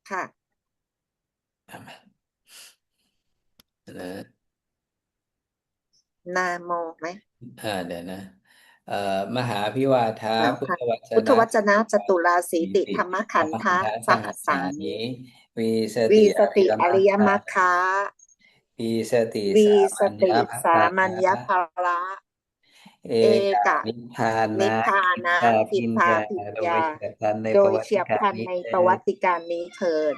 ค่ะนะนาโมไหมเดี๋ยวนะมหาพิวาทาแล้วค่ะพุทธวจพุทธนะวจนะจตุราสีสีติติธรรมธรขันธะรมคันธาสสหัสสาหัสสานินิวีสวีติอสติริยมรรอริยมรรคคะ ปีสติวีสาสมัญญติภสาคะมัญญภาระเอเอกากะนิพพานินะพพากินนะยาทิพาพิญญาโดปิญญายเฉียบพลันในโดประวัติยเฉียบพลันในการนี้เประวัถิดติการนี้เทิน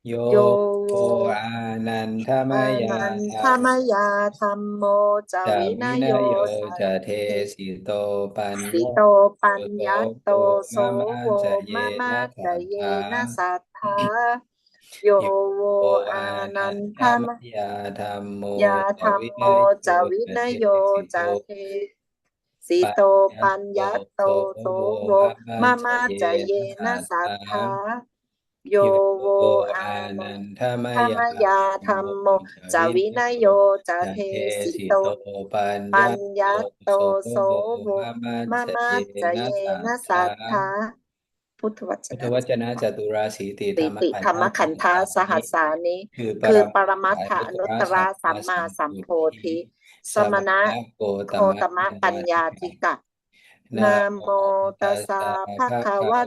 โยโยโกโวอานันทมอายานันธรทรม มยาธรรมโมจาจะวินวินโยโยจะจะเทเทสิโตปัญสิโตญาปัญโตญโตโกโสมะมะโวจะเยมะมะนะจะสัทเยธานะสัทธาโยโยโวโกอาอานันนันททมมยาธรรมโมยาธจะวิรรมโมนโยจะวิจะเทนโยสิโตจะเท สิปัญโตญาปัญโตญโตโสโสโวโวมะมะมาจะมาเยจะเยนะสันะทธาสัทธาโยโยโวอาอานันนันทมทมยายาธรรมโมธรรมโมจะจะวินวินโยโยจะเทจะเทสิโตสิโตปัญญาปัญญโตโตโสโสโวโวมะมะมามาจะเยจะเยนะสัทนะธา สัทธาพุทธวจพุทธนะวจนะจตุราสีติธติรรมขันติธรรมธ์สหัสขันธาสานี้สหัสสานิคือปรคือปมัตรมัตถาถอนุตตรนุตตรสัมสัมมาสัมามสัมโพพุทธิธิสสมมณะณะโกโคตมะตมะปัญปัญญาญาธิกะธิกะนะนะโมโมตัตัสสะสสะภะภะคะคะวะ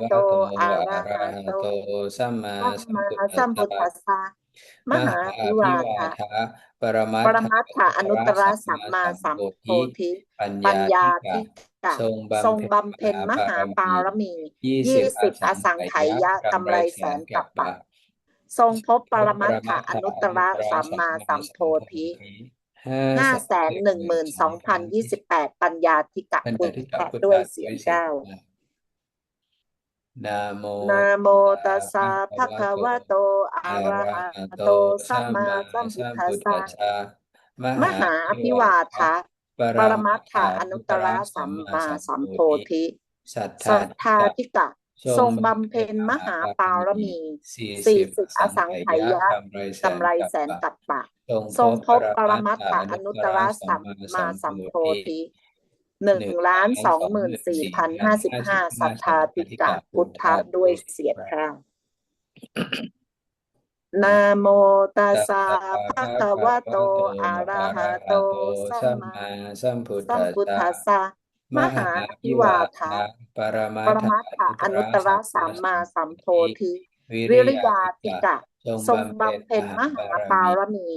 โตวะโตอะอะระระหะโตหะโตสัมมาสัมมาสัมพุทธัสสัมพุทธัสสะสะมหามหาวิภิวาทะวาทะปรมัตถะปรมัตถนุตตรอนุตตรสัมสัมมามาสัมสัมโพโพธิธิปัญปัญญาญาธิกะธิกะทรงทรงบำเพ็ญบำเพ็ญมหาบามหาปารมีรมี20อ20สังไขอสังไขยะยะกำไรกำไรแสแสนนกัปปะกัปปะ ทรงพบปรพระปมัตถรมัตถอนุตตรอนุตตรสัมสัมมามาสัมโพสัมโพธิธิห้าห้าแสแสนนหนึ่งหมื่นหนึ่งหมื่นสองพันยี่สิบ2028ปัญญาธิกะปัญพุทญาธิกาธะพุทธะด้วยเสีด้วยเสียงยงเก้านะโมนะโมตัตัสสสะสะภะภะคะวะโตคะวะโตอะอะระระหะหะโตโตสัสัมมามมาสัมพุทสัมธัสสะ พุทธัสสะมมหาหาอภิภิวาวาทะทะปรปรมัมัตถาตถาอนุตตรนุตตรสัสัมมมามาสัมโพสัมโพธิธิสัทธาสัทธาธิกะธิกะทรงทรงบำบำเพ็เพ็ญญมหามหาปาบารมีรมี40อ40อสังสังไขไขยะยะกำไรแสกำไรแสนนกัปปะ กัปปะทรงพทรงบปรพบปรมัตถามัตถาอนุตตรนุตตรสัมสัมมาสัมามโพสัมโพธิธิหนึ่งหนึ่งล้าล้านสองนสองหมื่นสี่หมื่นสี่พันพันห้าสิบห้าห้าสิบห้าสัทธาสัทธาธิกะธิกาพุพุทธะทธะด้วยด้วยเสียงพระข้างนะนะโมตัสตัสสะสะภะภะคะคะวะโตวะโตอะระอะระหะโตหะโตสัมมาสัมมาสัมพุทสัมพุทธัสสะธัสสะมมหาหาอภิภิวาวาทะทะปรมัปตถารมัตถนุตตรอนุตตรสัมสัมาสัมมมาสัมโพโพธิธิวิวิริยาริยะธิกะธิกะทรงทรงบำเพ็ญบำเพ็ญมหามหาบารปามีรมี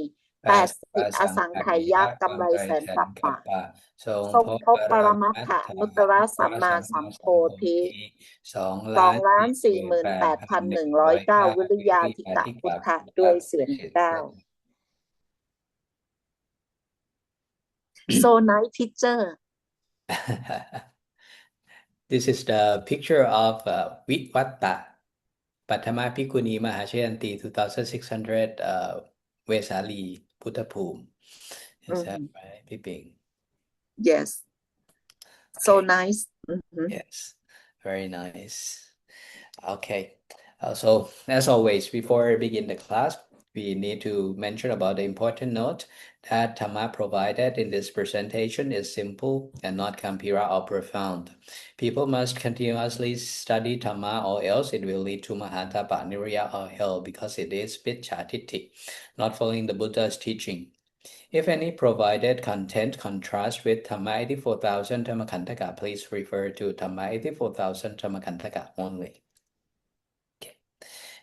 แปดสิบ80อสังอสังไขไขยะยะกำไรกำไรแสนแสนกัปปะกัปปะทรงทรงพบพบปปรรมัตมัตถอถานุตตรนุตตสัมมารสัมสัมโพมาสัมโพธิธิสองสองล้านล้านสี่หสี่หมื่นมื่นแปแปดพันดพันหหนึ่งร้อยนึ่งร้อยเก้าเก้าวิริวิริยาธิกะยาธิพุทธะกาพุทธะด้วยเสียงเจ็ดเก้า เก้า so nice teacher This is the picture of Vitwatta Pathama Bhikkhuni Mahashayanti 2600 Vesali Puttapum. Is that Mhm. right, Piping? yes so Okay, nice yes, very nice. Okay, so as always, before we begin the class, we need to mention about the important note that Dhamma provided in this presentation is simple and not Kampira or profound. People must continuously study Dhamma or else it will lead to Mahatapa, Nirya or hell because it is Pitchatitti, not following the Buddha's teaching. If any provided content contrasts with Dhamma 84,000 Dhammakantaka, please refer to Dhamma 84,000 Dhammakantaka only.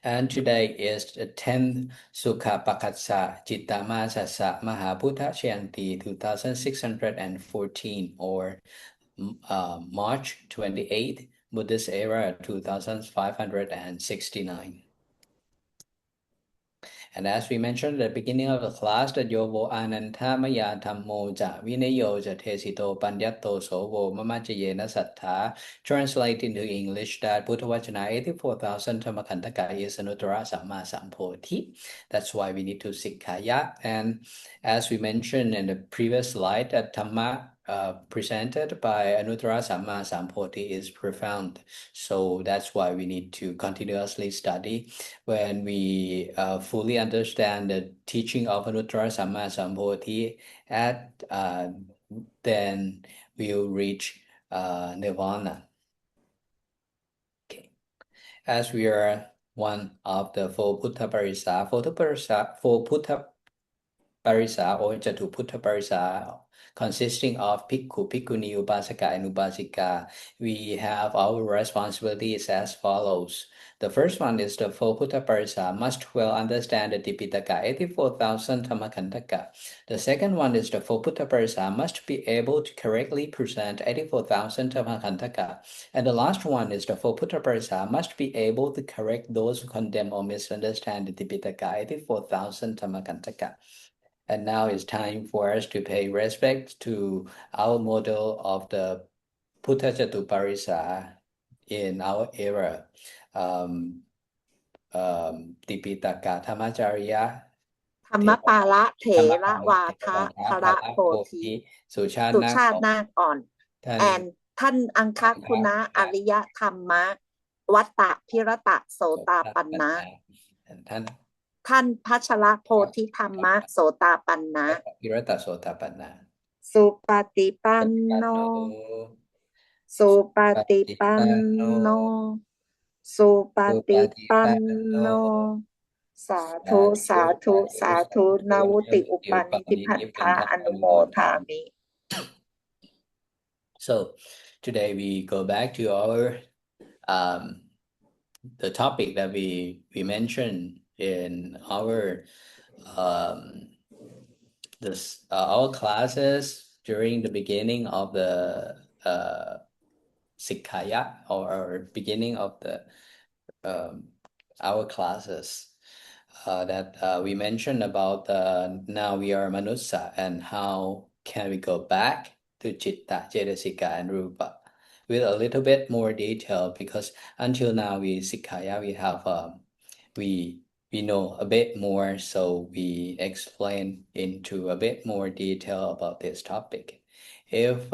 And today is the 10th Sukha Pakatsa Chittama Sassa Mahapuddha Shayanti 2614 or March 28th Buddhist era 2569. And as we mentioned at the beginning of the class, that Yovo Ananta Maya Dhammo Ja Vinayo Ja Tesito Panyato Sovo Mamajayena Sattha translate into English that Buddha Vajana 84,000 Dhammakantaka is Anuttara Samma Sampoti. That's why we need to Sikkaya. And as we mentioned in the previous slide, that Dhamma presented by Anuttara Samma Sampoti is profound. So that's why we need to continuously study. When we fully understand the teaching of Anuttara Samma Sampoti, then we'll reach nirvana. Okay. As we are one of the four Puttha Parisa. Four Puttha Parisa or Jatu Puttha Parisa consisting of Bhikkhu, Bhikkhuni, Upasaka, and Upasika. We have our responsibilities as follows. The first one is the four Puttha Parisa must well understand the Tipitaka, 84,000 Dhammakantaka. The second one is the four Puttha Parisa must be able to correctly present 84,000 Dhammakantaka. And the last one is the four Puttha Parisa must be able to correct those who condemn or misunderstand the Tipitaka, 84,000 Dhammakantaka. And now it's time for us to pay respect to our model of the Buddha Jatuparisa in our era. Tipitaka Dhamacharya ธรรมปาละเถ ธรรม ระ ปาว าทะ ทะ คระโพ โพ ธิ ธิสุชาติ สุ นาค ชาตินาคอ่อน ท่าน and ท่านอังคคุณะอริยธรรมะ วัตตะพิรตะโสตาปันนะ ท่าน ท่านพัชรโพธิธรรมะโสตาปันนะ พิรตโสตปันนา สุปฏิปันโน สุปฏิปันโน สุปฏิปันโน สาธุ สาธุ สาธุนาวุติอุปันติพันธาอนุโมทามิ So today we go back to our the topic that we mentioned in our our classes during the beginning of the Sikkaya or beginning of the our classes that we mentioned about now we are Manusa and how can we go back to Chitta, Cetasika, and Rupa with a little bit more detail because until now we Sikkaya we have we know a bit more, so we explain into a bit more detail about this topic. If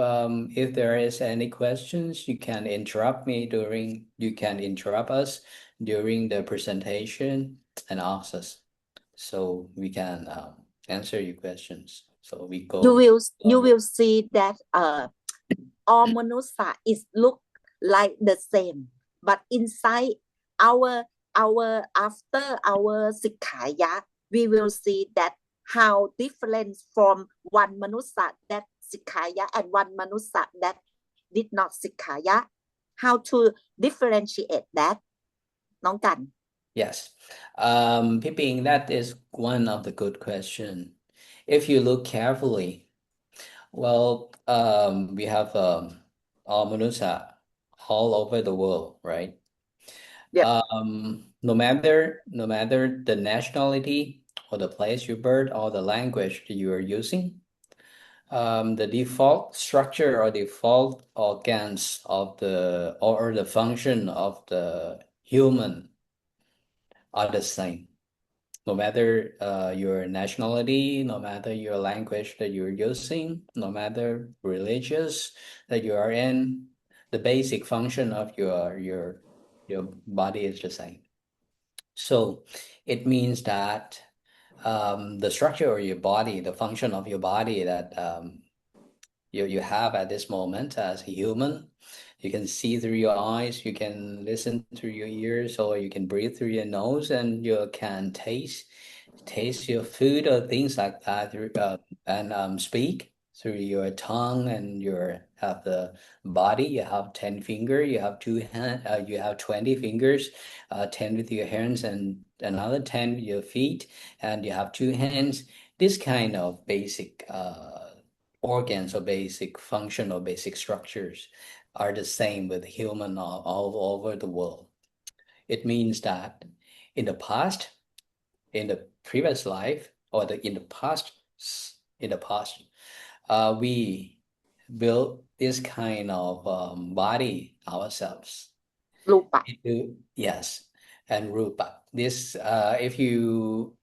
there is any questions, you can interrupt us during the presentation and ask us, so we can answer your questions. So we go. You will see that all manusa is look like the same, but inside our after our Sikkaya, we will see that how different from one manusa that Sikkaya and one manusa that did not Sikkaya. How to differentiate that? น้องกัน Yes. Piping, that is one of the good question. If you look carefully, well, we have all manusa all over the world, right? Yeah. No matter the nationality or the place you birth or the language that you are using, the default structure or default organs of the function of the human are the same. No matter your nationality, no matter your language that you're using, no matter religious that you are in, the basic function of your body is the same. So it means that the structure of your body, the function of your body that you have at this moment as a human, you can see through your eyes, you can listen through your ears, or you can breathe through your nose, and you can taste your food or things like that through and speak through your tongue, and you have the body. You have 10 fingers, you have 20 fingers, 10 with your hands and another 10 with your feet, and you have 2 hands. This kind of basic organs or basic function or basic structures are the same with human all over the world. It means that in the past, in the previous life, or in the past, we built this kind of body ourselves. Rupa. Yes, and rupa. This if you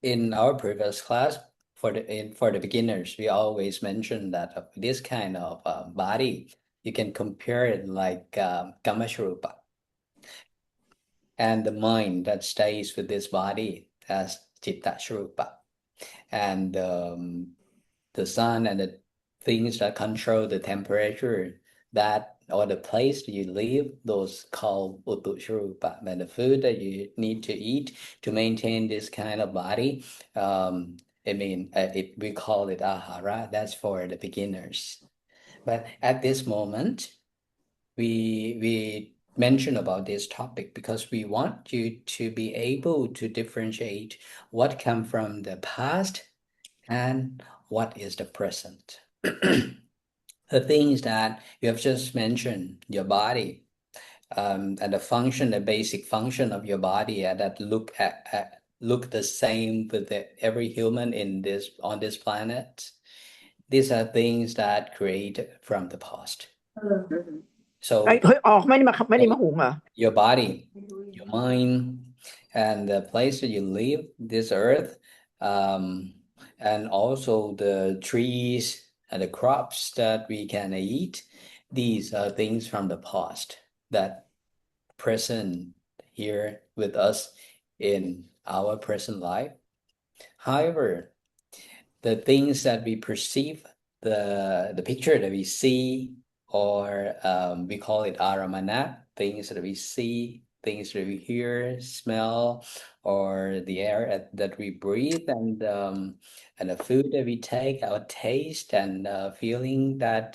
in our previous class for the beginners, we always mention that this kind of body, you can compare it like Kamashrupa. And the mind that stays with this body as Chittashrupa. And the sun and the things that control the temperature, that or the place that you live, those called utushrupa, and the food that you need to eat to maintain this kind of body. We call it ahara. That's for the beginners. But at this moment, we mention about this topic because we want you to be able to differentiate what come from the past and what is the present. The things that you have just mentioned, your body, and the function, the basic function of your body, that look the same with every human on this planet. These are things that created from the past. เฮ้ย So ออกไม่ได้มาหุงเหรอ your body, your mind, and the place that you live, this earth, and also the trees and the crops that we can eat, these are things from the past that present here with us in our present life. However, the things that we perceive, the picture that we see, or we call it aramana, things that we see, things that we hear, smell, or the air that we breathe, and the food that we take, our taste and feeling that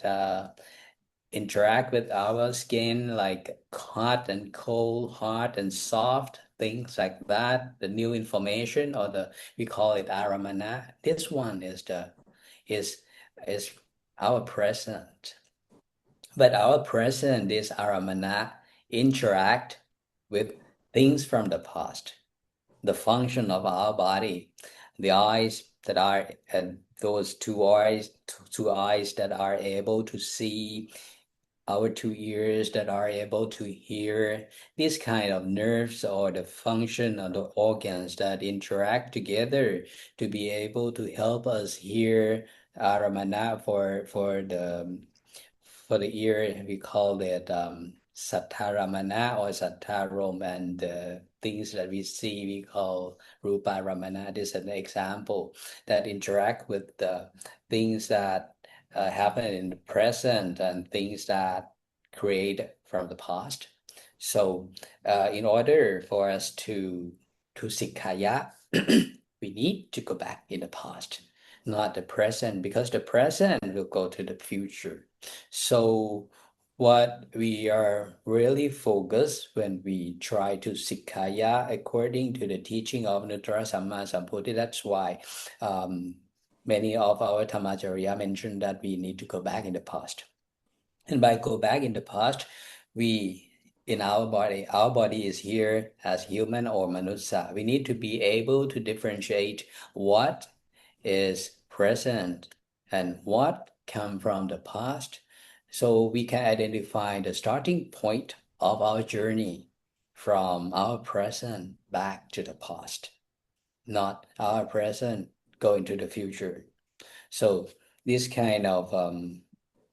interact with our skin, like hot and cold, hot and soft, things like that. The new information, or we call it aramana. This one is our present. But our present, this aramana, interact with things from the past. The function of our body, the eyes that are, and those two eyes that are able to see, our 2 ears that are able to hear, these kind of nerves or the function of the organs that interact together to be able to help us hear aramana for the ear. We call it sattaramana or sattarom, and the things that we see we call ruparamana. This is an example that interact with the things that happen in the present and things that create from the past. So in order for us to sikkaya, we need to go back in the past, not the present, because the present will go to the future. So what we are really focused when we try to sikkaya according to the teaching of Nuttara Samma Sambuddha, that's why many of our Dhammacharya mentioned that we need to go back in the past. And by go back in the past, our body is here as human or manusa. We need to be able to differentiate what is present and what come from the past, so we can identify the starting point of our journey from our present back to the past, not our present going to the future. So this kind of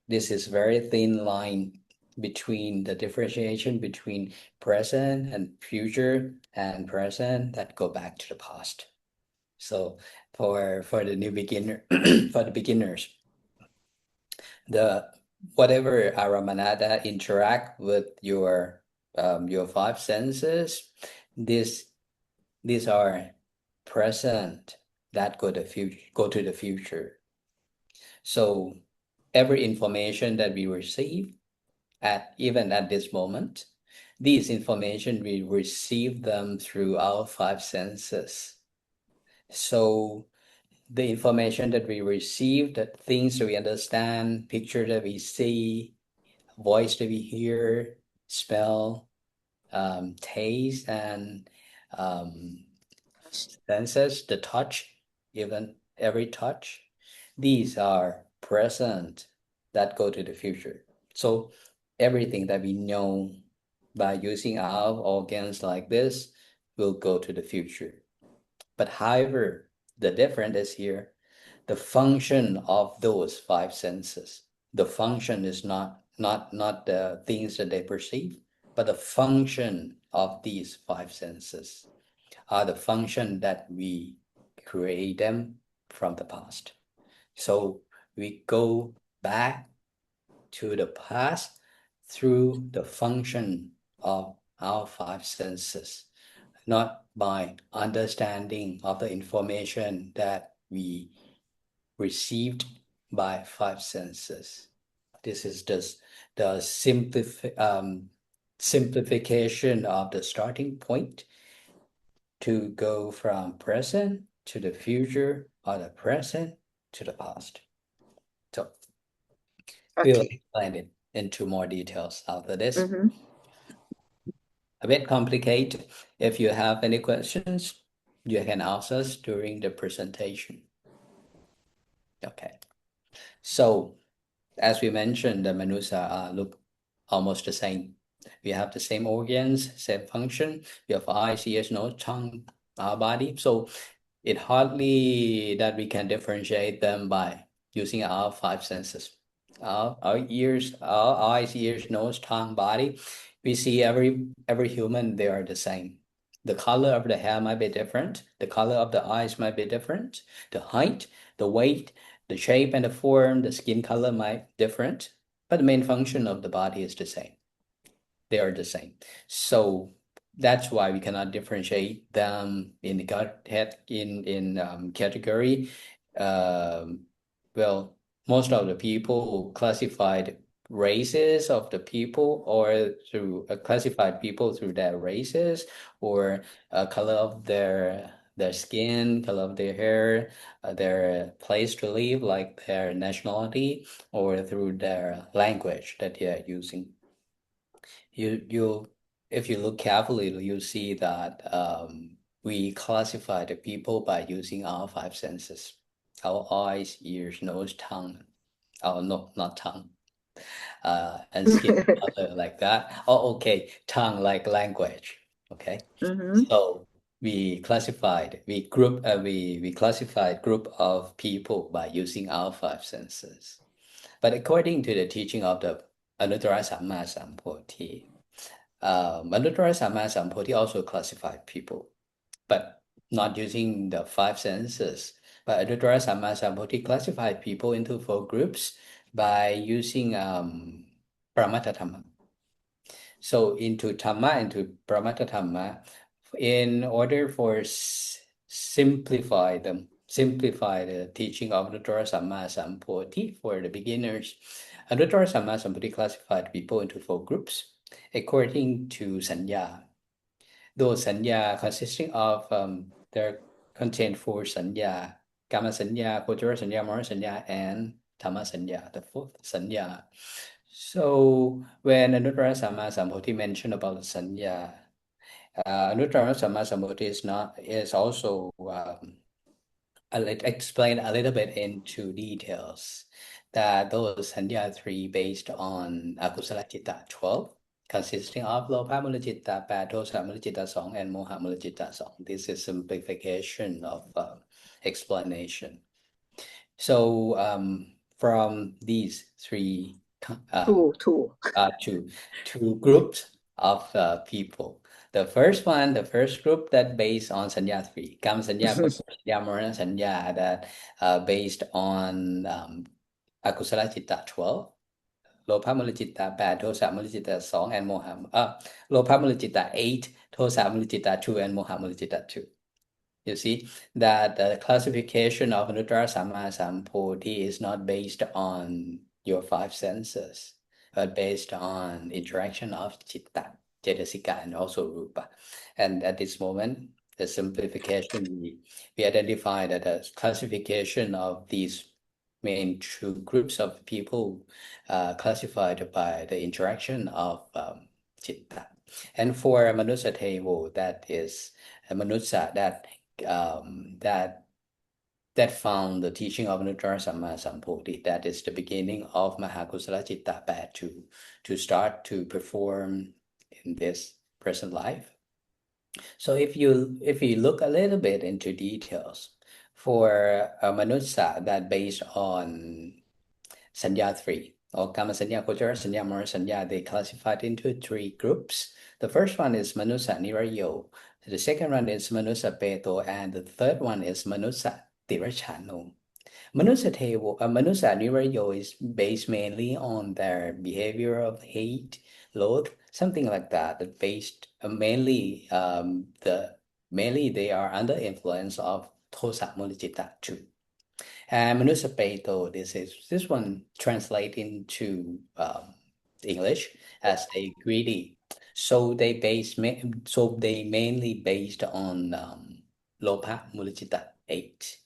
this is very thin line between the differentiation between present and future and present that go back to the past. So for the new beginner, for the beginners, whatever aramanada interact with your 5 senses, these are present that go to the future. So every information that we receive even at this moment, these information we receive them through our 5 senses. So the information that we receive, the things that we understand, picture that we see, voice that we hear, smell, taste, and senses, the touch, even every touch, these are present that go to the future. So everything that we know by using our organs like this will go to the future. But however, the difference is here, the function of those 5 senses. The function is not the things that they perceive, but the function of these 5 senses are the function that we create them from the past. So we go back to the past through the function of our five senses, not by understanding of the information that we received by five senses. This is just the simplification of the starting point to go from present to the future or the present to the past. So we'll Okay. explain it into more details after this. Mm-hmm. A bit complicated. If you have any questions, you can ask us during the presentation. Okay. So as we mentioned, the Manusa look almost the same. We have the same organs, same function. We have eyes, ears, nose, tongue, our body. So it hardly that we can differentiate them by using our five senses. Our ears, our eyes, ears, nose, tongue, body. We see every human, they are the same. The color of the hair might be different. The color of the eyes might be different. The height, the weight, the shape and the form, the skin color might be different. But the main function of the body is the same. They are the same. So that's why we cannot differentiate them in the category. Well, most of the people classified races of the people or through classified people through their races or color of their skin, color of their hair, their place to live, like their nationality, or through their language that they are using. If you look carefully, you see that we classify the people by using our five senses: our eyes, ears, nose, tongue. Oh no, not tongue. And skin color like that. Oh, okay, tongue like language. Okay, Mm-hmm. so we classified group of people by using our five senses. But according to the teaching of the Anuttara Samma Sambuddhi, Anuttara Samma Sambuddhi also classified people, but not using the five senses. But Anuttara Samma Sambuddhi classified people into 4 groups by using Paramatta Dhamma. So into Paramatta Dhamma, in order for simplify the teaching of Anuttara Samma Sambuddhi for the beginners, Anuttara Samma Sambuddhi classified people into 4 groups according to Sanya. Those Sanya consisting of there contain 4 Sanya: Kama Sanya, Kochara Sanya, Mara Sanya, and Dhamma Sanya, the 4th Sanya. So when Anuttara Samma Sambuddhi mentioned about the Sanya, Anuttara Samma Sambuddhi is also I'll explain a little bit into details that those Sanya 3 based on Akusala Citta 12, consisting of Lopa Mula Citta 8, Dosa Mula Citta 2, and Moha Mula Citta 2. This is simplification of explanation. So from these 3 two groups of people. The first group that based on Sanya 3, Kama Sanya, Kochara Sanya, Mara Sanya, that based on Akusala Citta 12, Lopa Mula Citta 8, Dosa Mula Citta 2, and Moha. Lopa Mula Citta 8, Dosa Mula Citta 2, and Moha Mula Citta 2. You see that the classification of Anuttara Samma Sambuddhi is not based on your 5 senses, but based on interaction of citta, cetasika, and also rupa. And at this moment, the simplification, we identify that the classification of these main 2 groups of people classified by the interaction of citta. And for Manusa table, that is a Manusa that found the teaching of Anuttara Samma Sambuddhi, that is the beginning of Mahakusala Citta 8 to start to perform in this present life. So if you look a little bit into details, for a Manusa that based on Sanya 3, or Kama Sanya, Kochara Sanya, Mara Sanya, they classified into 3 groups. The first one is Manusa Nirayo, the second one is Manusa Peto, and the third one is Manusa Tirachano. Manusa Tevo, Manusa Nirayo is based mainly on their behavior of hate, loath, something like that. That based mainly mainly they are under influence of Tosa Mulijita too. And Manusa Peto, this one translate into English as a greedy. So they mainly based on Lopa Mulijita 8.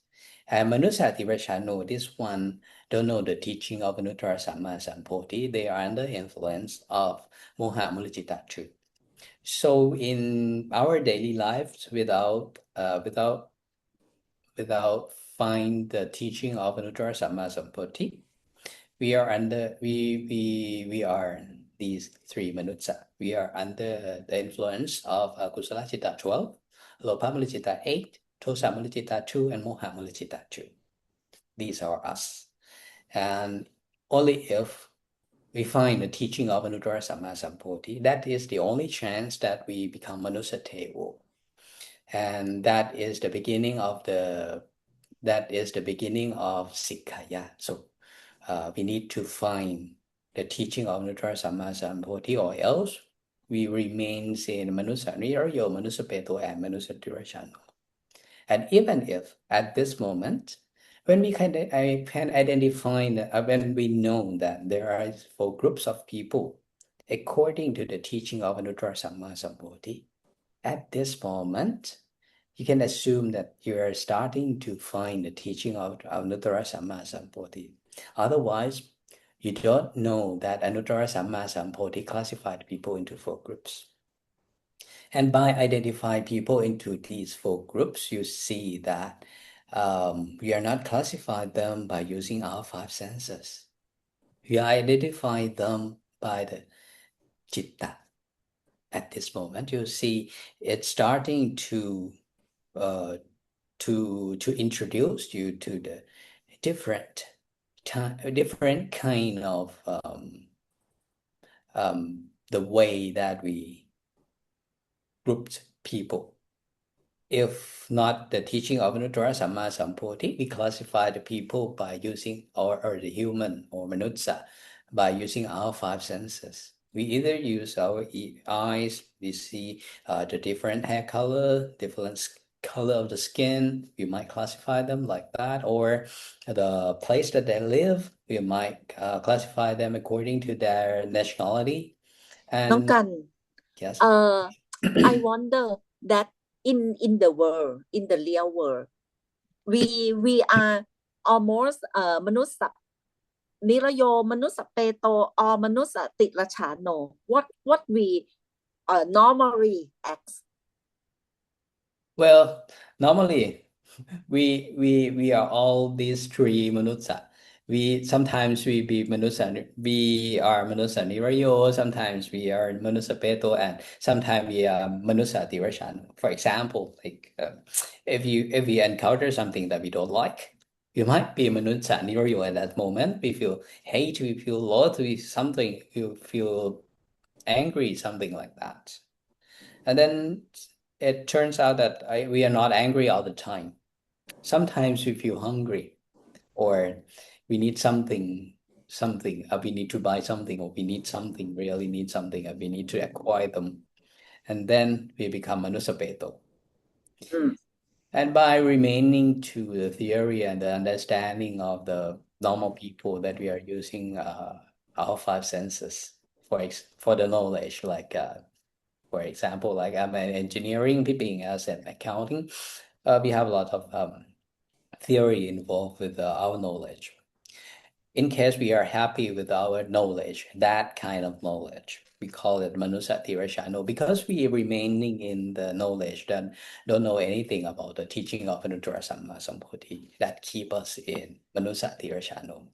And Manusa Tirashano, this one don't know the teaching of Anuttara Samma Sampoti. They are under influence of Moha Mulijita too. So in our daily lives, without find the teaching of Anuttara Samma Sampoti, we are these three Manutsa. We are under the influence of Kusala Chitta 12, Lopa Mulijita 8, Tosa Mulijita 2, and Moha Mulijita 2. These are us. And only if we find the teaching of Anuttara Samma Sampoti, that is the only chance that we become Manusa Tevo. And that is the beginning of Sikkaya. So we need to find the teaching of Anuttara Samma Sampoti, or else we remain in Manusa Nirayo, Manusa Peto, and Manusa Tirashano. And even if at this moment, when we can identify, when we know that there are 4 groups of people according to the teaching of Anuttara Samma Sampoti, at this moment, you can assume that you are starting to find the teaching of Anuttara Samma Sampoti. Otherwise, you don't know that Anuttara Samma Sampoti classified people into 4 groups. And by identifying people into these 4 groups, you see that we are not classifying them by using our 5 senses. We identify them by the citta. At this moment, you see it's starting to introduce you to the different kind of the way that we grouped people. If not the teaching of Anuttara Samma Sampoti, we classify the people by using or the human or Manutsa by using our 5 senses. We either use our eyes, we see the different hair color, different color of the skin, we might classify them like that, or the place that they live, we might classify them according to their nationality. น้อง And กัน yes, I wonder that in the world, in the real world, we are almost มนุษย์นิรโยมนุษย์เปโต or มนุษย์ติรชาโน what we normally act. well, normally we are all these 3 Manutsa. Sometimes we are Manusa Nirayo, sometimes we are Manusa Peto, and sometimes we are Manusa Tirashano. For example, like if we encounter something that we don't like, you might be Manusa Nirayo at that moment. We feel hate, we feel loath, we feel angry, something like that. And then it turns out that we are not angry all the time. Sometimes we feel hungry, or we need something, we need to buy something, or we really need something, and we need to acquire them. And then we become Manusa Peto. And by remaining to the theory and the understanding of the normal people that we are using our 5 senses for the knowledge, like for example, like I'm an engineering, being as an accounting, we have a lot of theory involved with our knowledge. In case we are happy with our knowledge, that kind of knowledge, we call it Manusa Tirashano, because we are remaining in the knowledge that don't know anything about the teaching of Anuttara Samma Sampoti, that keep us in Manusa Tirashano.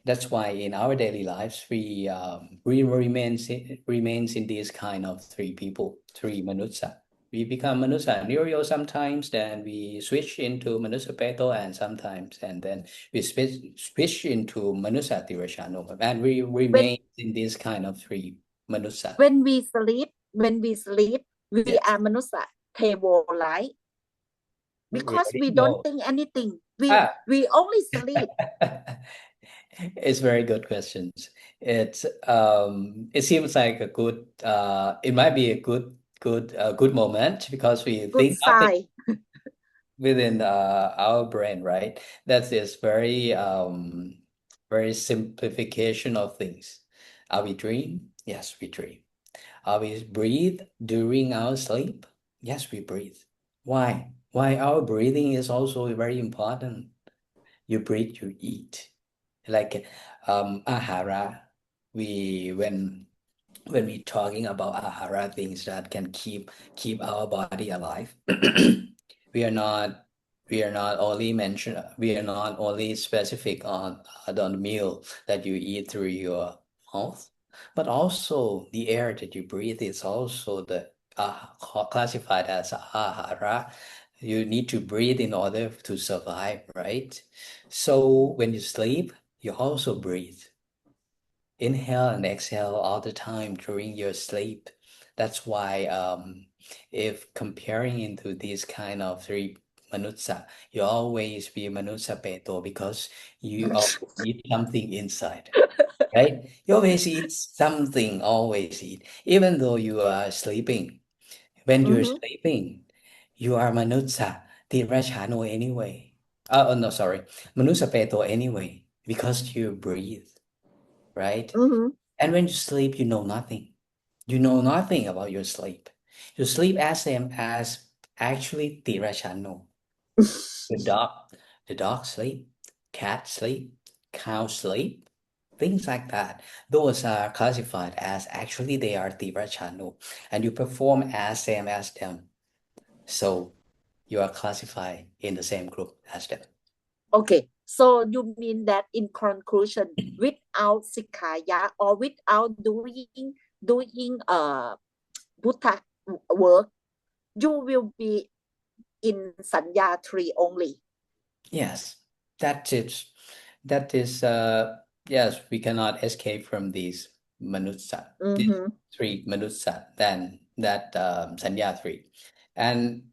That's why in our daily lives, we remains in these kind of 3 people, 3 Manusa. We become Manusa Nirayo sometimes, then we switch into Manusa Peto, and sometimes, and then we switch into Manusa Tirashano, and we remain in this kind of 3 Manusa. When we sleep, we Yes. are มนุษย์เทโว right? because already we know. don't think anything. Ah. We only sleep. It's very good questions. It seems like a good it might be a good moment because we Good think nothing sign. within our brain, right? That is very simplification of things. Are we dream? Yes, we dream. Are we breathe during our sleep? Yes, we breathe. Why? Why our breathing is also very important. You breathe, you eat. Like ahara, when we talking about ahara, things that can keep our body alive, we are not only specific on the meal that you eat through your mouth, but also the air that you breathe is also classified as ahara. You need to breathe in order to survive, right? So when you sleep, you also breathe. Inhale and exhale all the time during your sleep. That's why if comparing into these kind of three manutsa, you always be manutsa peto because you always eat something inside, right? You always eat something, always eat. Even though you are sleeping, when you're Mhm. sleeping, you are manutsa, tirachano anyway. Oh no, sorry. Manusa peto anyway, because you breathe, right? Mhm. And when you sleep, you know nothing. You know nothing about your sleep. You sleep as same as actually tirachano. The dog sleep, cat sleep, cow sleep, things like that. Those are classified as actually they are tirachano, and you perform as same as them. So you are classified in the same group as them. Okay, so you mean that in conclusion, without sikkaya or without doing Buddha work, you will be in sanya tree only. Yes, that's it. That is yes, we cannot escape from these manutsa, these Mm-hmm. three manutsa, then that sanya three. And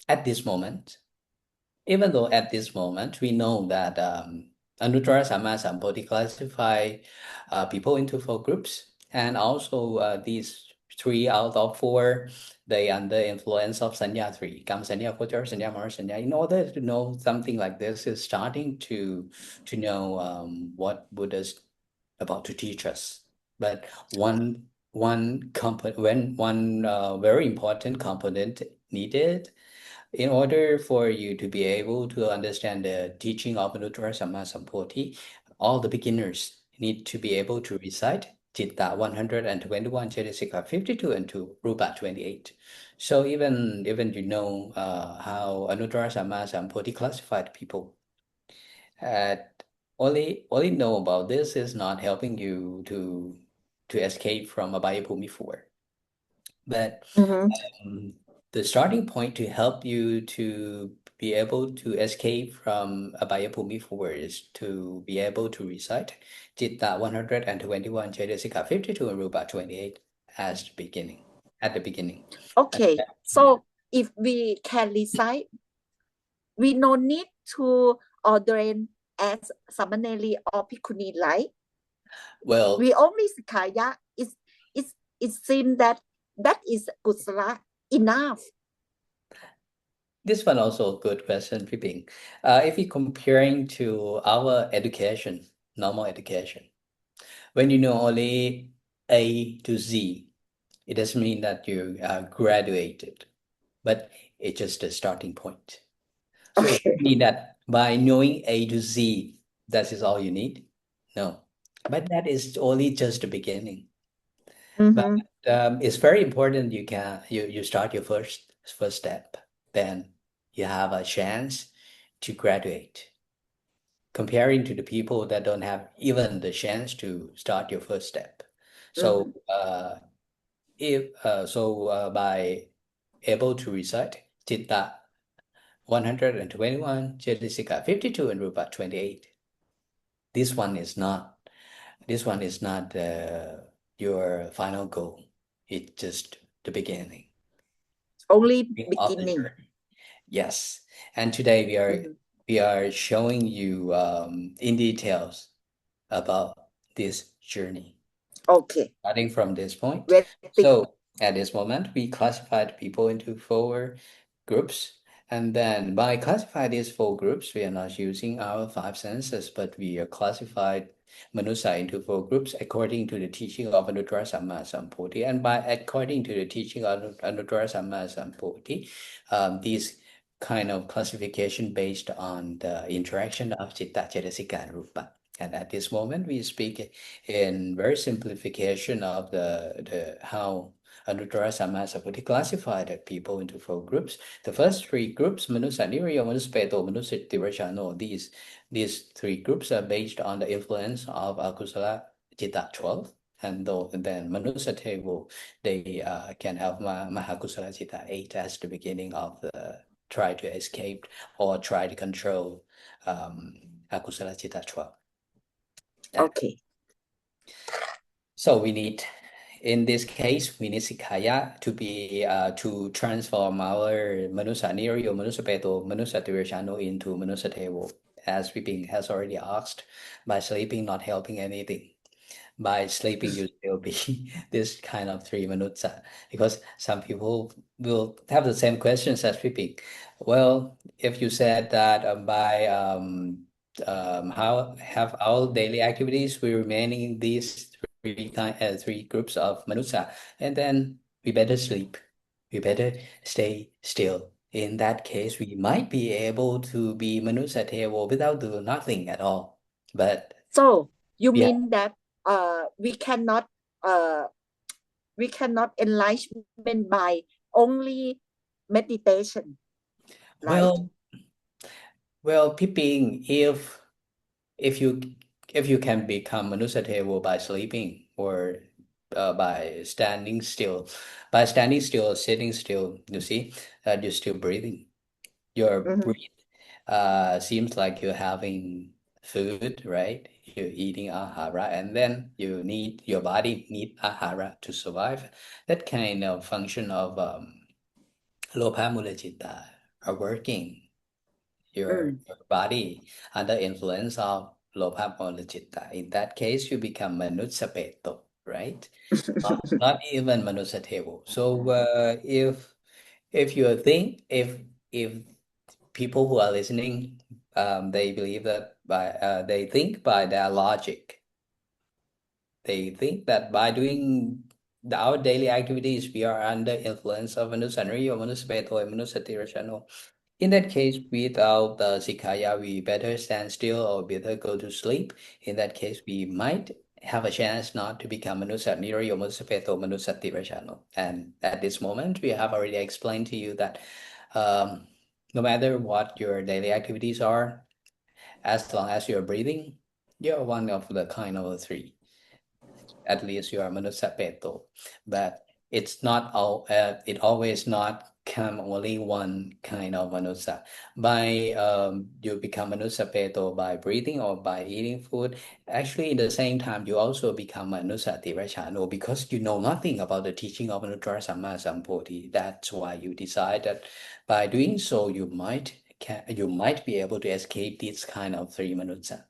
at this moment, even though at this moment we know that Anuttara Samma Sambuddhi classify people into four groups, and also these 3 out of 4 they under influence of Sanya 3, Kam Sanya, Kochar Sanya, Mar Sanya. In order to know something like this is starting to know what Buddha's about to teach us. But one very important component needed in order for you to be able to understand the teaching of Anuttara Samma Sambuddhi, all the beginners need to be able to recite Citta 121, Cetasika 52, and to Rupa 28. So even you know how Anuttara Samma Sambuddhi classified people, uh, only know about this is not helping you to escape from Abhaya Bhumi 4. But Mm-hmm. the starting point to help you to be able to escape from Abhaya Bhumi 4 is to be able to recite Citta 121, Cetasika 52, and Rupa 28 at the beginning. Okay, so if we can recite, we no need to ordain as samaneri or bhikkhuni, right? Well, We only sikkaya. It seems that is kusala enough. this one also a good question, Piping. If you're comparing to our education, normal education, when you know only A to Z, it doesn't mean that you graduated, but it's just a starting point. So it Okay. mean that by knowing A to Z, that is all you need? No, but that is only just the beginning. But Mm-hmm. it's very important you start your first step, then you have a chance to graduate. Comparing to the people that don't have even the chance to start your first step. So by able to recite Citta 121, Cetasika 52, and Rupa 28, this one is not your final goal. It's just the beginning Only of the beginning. journey. Yes. And today we are showing you in details about this journey, Okay. starting from this point. Waiting. So at this moment, we classified people into 4 groups. And then by classify these 4 groups, we are not using our 5 senses, but we are classified Manusa into 4 groups according to the teaching of Anuttara Samma Sambuddhi. And by according to the teaching of Anuttara Samma Sambuddhi, these kind of classification based on the interaction of Citta, Cetasika, and Rupa. And at this moment, we speak in very simplification of the how Anuttara Samma Sambuddhi classified the people into 4 groups. The first 3 groups, Manusa Niriya, Manusa Peto, Manusa Tirachano, these 3 groups are based on the influence of Akusala Citta 12. And then Manusa Tevo, they can have Mahakusala Citta 8 as the beginning of the try to escape or try to control Akusala Citta 12. Okay. So we need, in this case, we need Sikaya to be to transform our Manusa Niri or Manusa Peto, Manusa Tirachano into Manusa Tevo, as Viping has already asked. By sleeping, not helping anything. By sleeping, you still be this kind of 3 Manusa, because some people will have the same questions as Viping. Well, if you said that by how have our daily activities, we remaining in these 3 groups of Manusa, and then we better sleep. We better stay still. In that case, we might be able to be Manusa Tevo without doing nothing at all. But So you yeah. mean that we cannot enlightenment by only meditation, right? Well, Piping, if you can become Manusa Tevo by sleeping or by standing still, or sitting still, you see that you're still breathing. Your breath seems like you're having food, right? You're eating ahara, and then your body need ahara to survive. That kind of function of Lopa Mula Citta are working. Your body under influence of Lopa Mula Citta. In that case, you become Manusa Peto, right? Not even Manusa Tevo. So if you think if people who are listening, they believe that they think by their logic. They think that by doing our daily activities, we are under influence of Manusanri or Manuspeto or Manusatirashano. In that case, without the Sikaya, we better stand still or better go to sleep. In that case, we might have a chance not to become Manusaniri or Manusapeto or Manusatirashano. And at this moment, we have already explained to you that no matter what your daily activities are, as long as you're breathing, you're one of the kind of 3. At least you are Manusapeto. But it's not all. It always not come only one kind of Manusa. By you become Manusapeto by breathing or by eating food. Actually, in the same time, you also become Manusa Tirachano because you know nothing about the teaching of Anuttara Samma Sambuddhi. That's why you decide that by doing so, you might be able to escape this kind of 3 Manusa.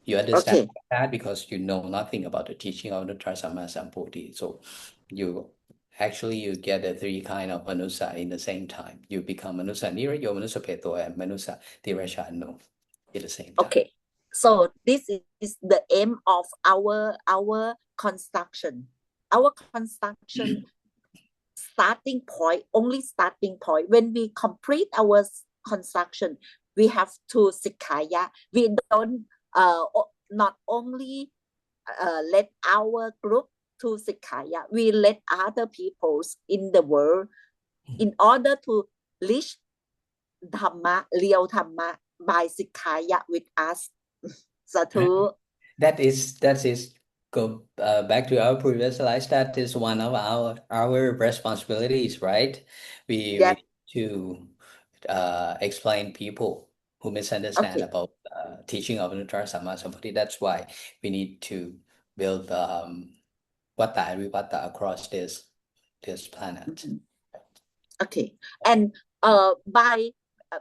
You understand that because you know nothing about the teaching of the Samma Sambuddhi. So you get the 3 kind of Manusa in the same time. You become Manusa Nira, Manusa Peto, and Manusa Tirachano at the same time. Okay. So this is the aim of our construction. Our construction starting point, only starting point. When we complete our construction, we have to Sikaya. We don't not only let our group to Sikaya, we let other peoples in the world in order to reach Dhamma, real Dhamma by Sikaya with us. Satu. That is go back to our previous slides. That is one of our responsibilities, right? We need to explain people who misunderstand about teaching of Anuttara Samma Sambuddhi. That's why we need to build Vata and Vipata across this planet. Okay. And by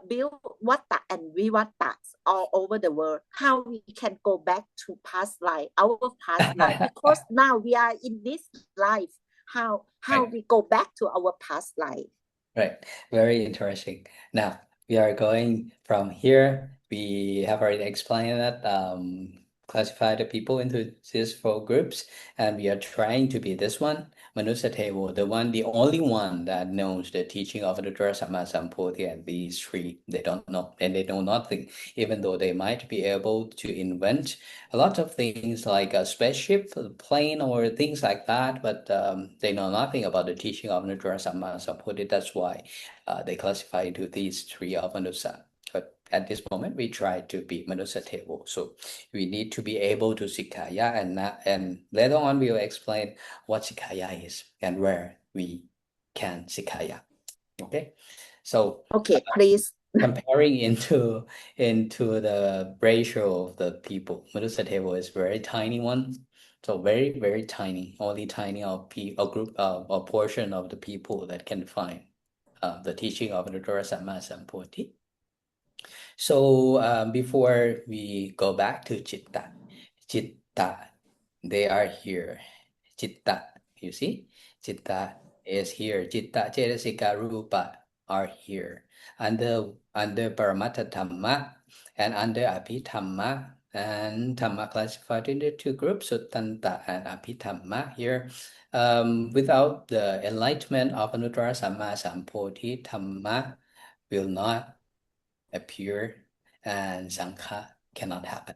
build watta and vivatta all over the world, how we can go back to past life, our past life, because now we are in this life. How Right. we go back to our past life? Right. Very interesting. Now we are going from here. We have already explained that classify the people into these 4 groups, and we are trying to be this one, Manusateva, the only one that knows the teaching of the Sammā Sambuddha, and these 3 they don't know, and they know nothing, even though they might be able to invent a lot of things like a spaceship, a plane, or things like that, but they know nothing about the teaching of the Sammā Sambuddha. That's why they classify into these 3 of Manusa. But at this moment, we try to be Manusateva. So we need to be able to Sikaya, and later on we will explain what Sikaya is and where we can Sikaya. Okay, so Okay, please. comparing into the ratio of the people, Manusateva is very tiny one. So very, very tiny, only tiny of a group of a portion of the people that can find the teaching of the Sammā Sambuddha. So before we go back to Chitta, they are here. Chitta, you see? Chitta is here. Chitta, Cetasika, Rupa are here. Under Paramattha Dhamma and under Abhidhamma, and Dhamma classified into 2 groups, Suttanta and Abhidhamma here. Without the enlightenment of Anuttara Sammā Sambuddha, Dhamma will not appear and Sankha cannot happen.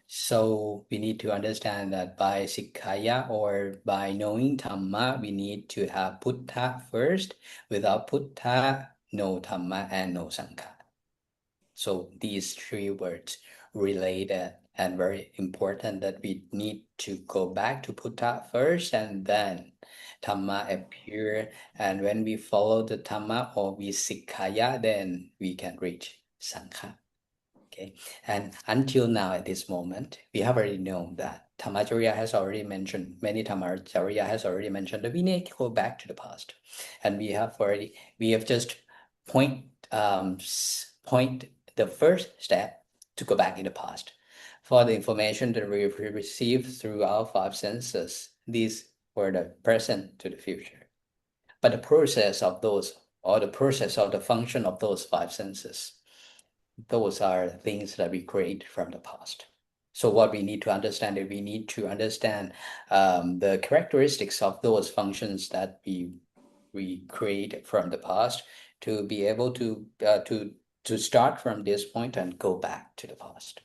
So we need to understand that by Sikaya or by knowing Dhamma, we need to have Buddha first. Without Buddha, no Dhamma and no Sankha. So these 3 words related and very important that we need to go back to Buddha first, and then Dhamma appear. And when we follow the Dhamma or we Sikaya, then we can reach Sankha. Okay, and until now at this moment, we have already known that Dhammacharya has already mentioned, many Dhammacharya has already mentioned that we need to go back to the past. And we have just point the first step to go back in the past. For the information that we received through our 5 senses, these were the present to the future. But the process of those, or the process of the function of those 5 senses, those are things that we create from the past. So what we need to understand is we need to understand the characteristics of those functions that we create from the past to be able to start from this point and go back to the past.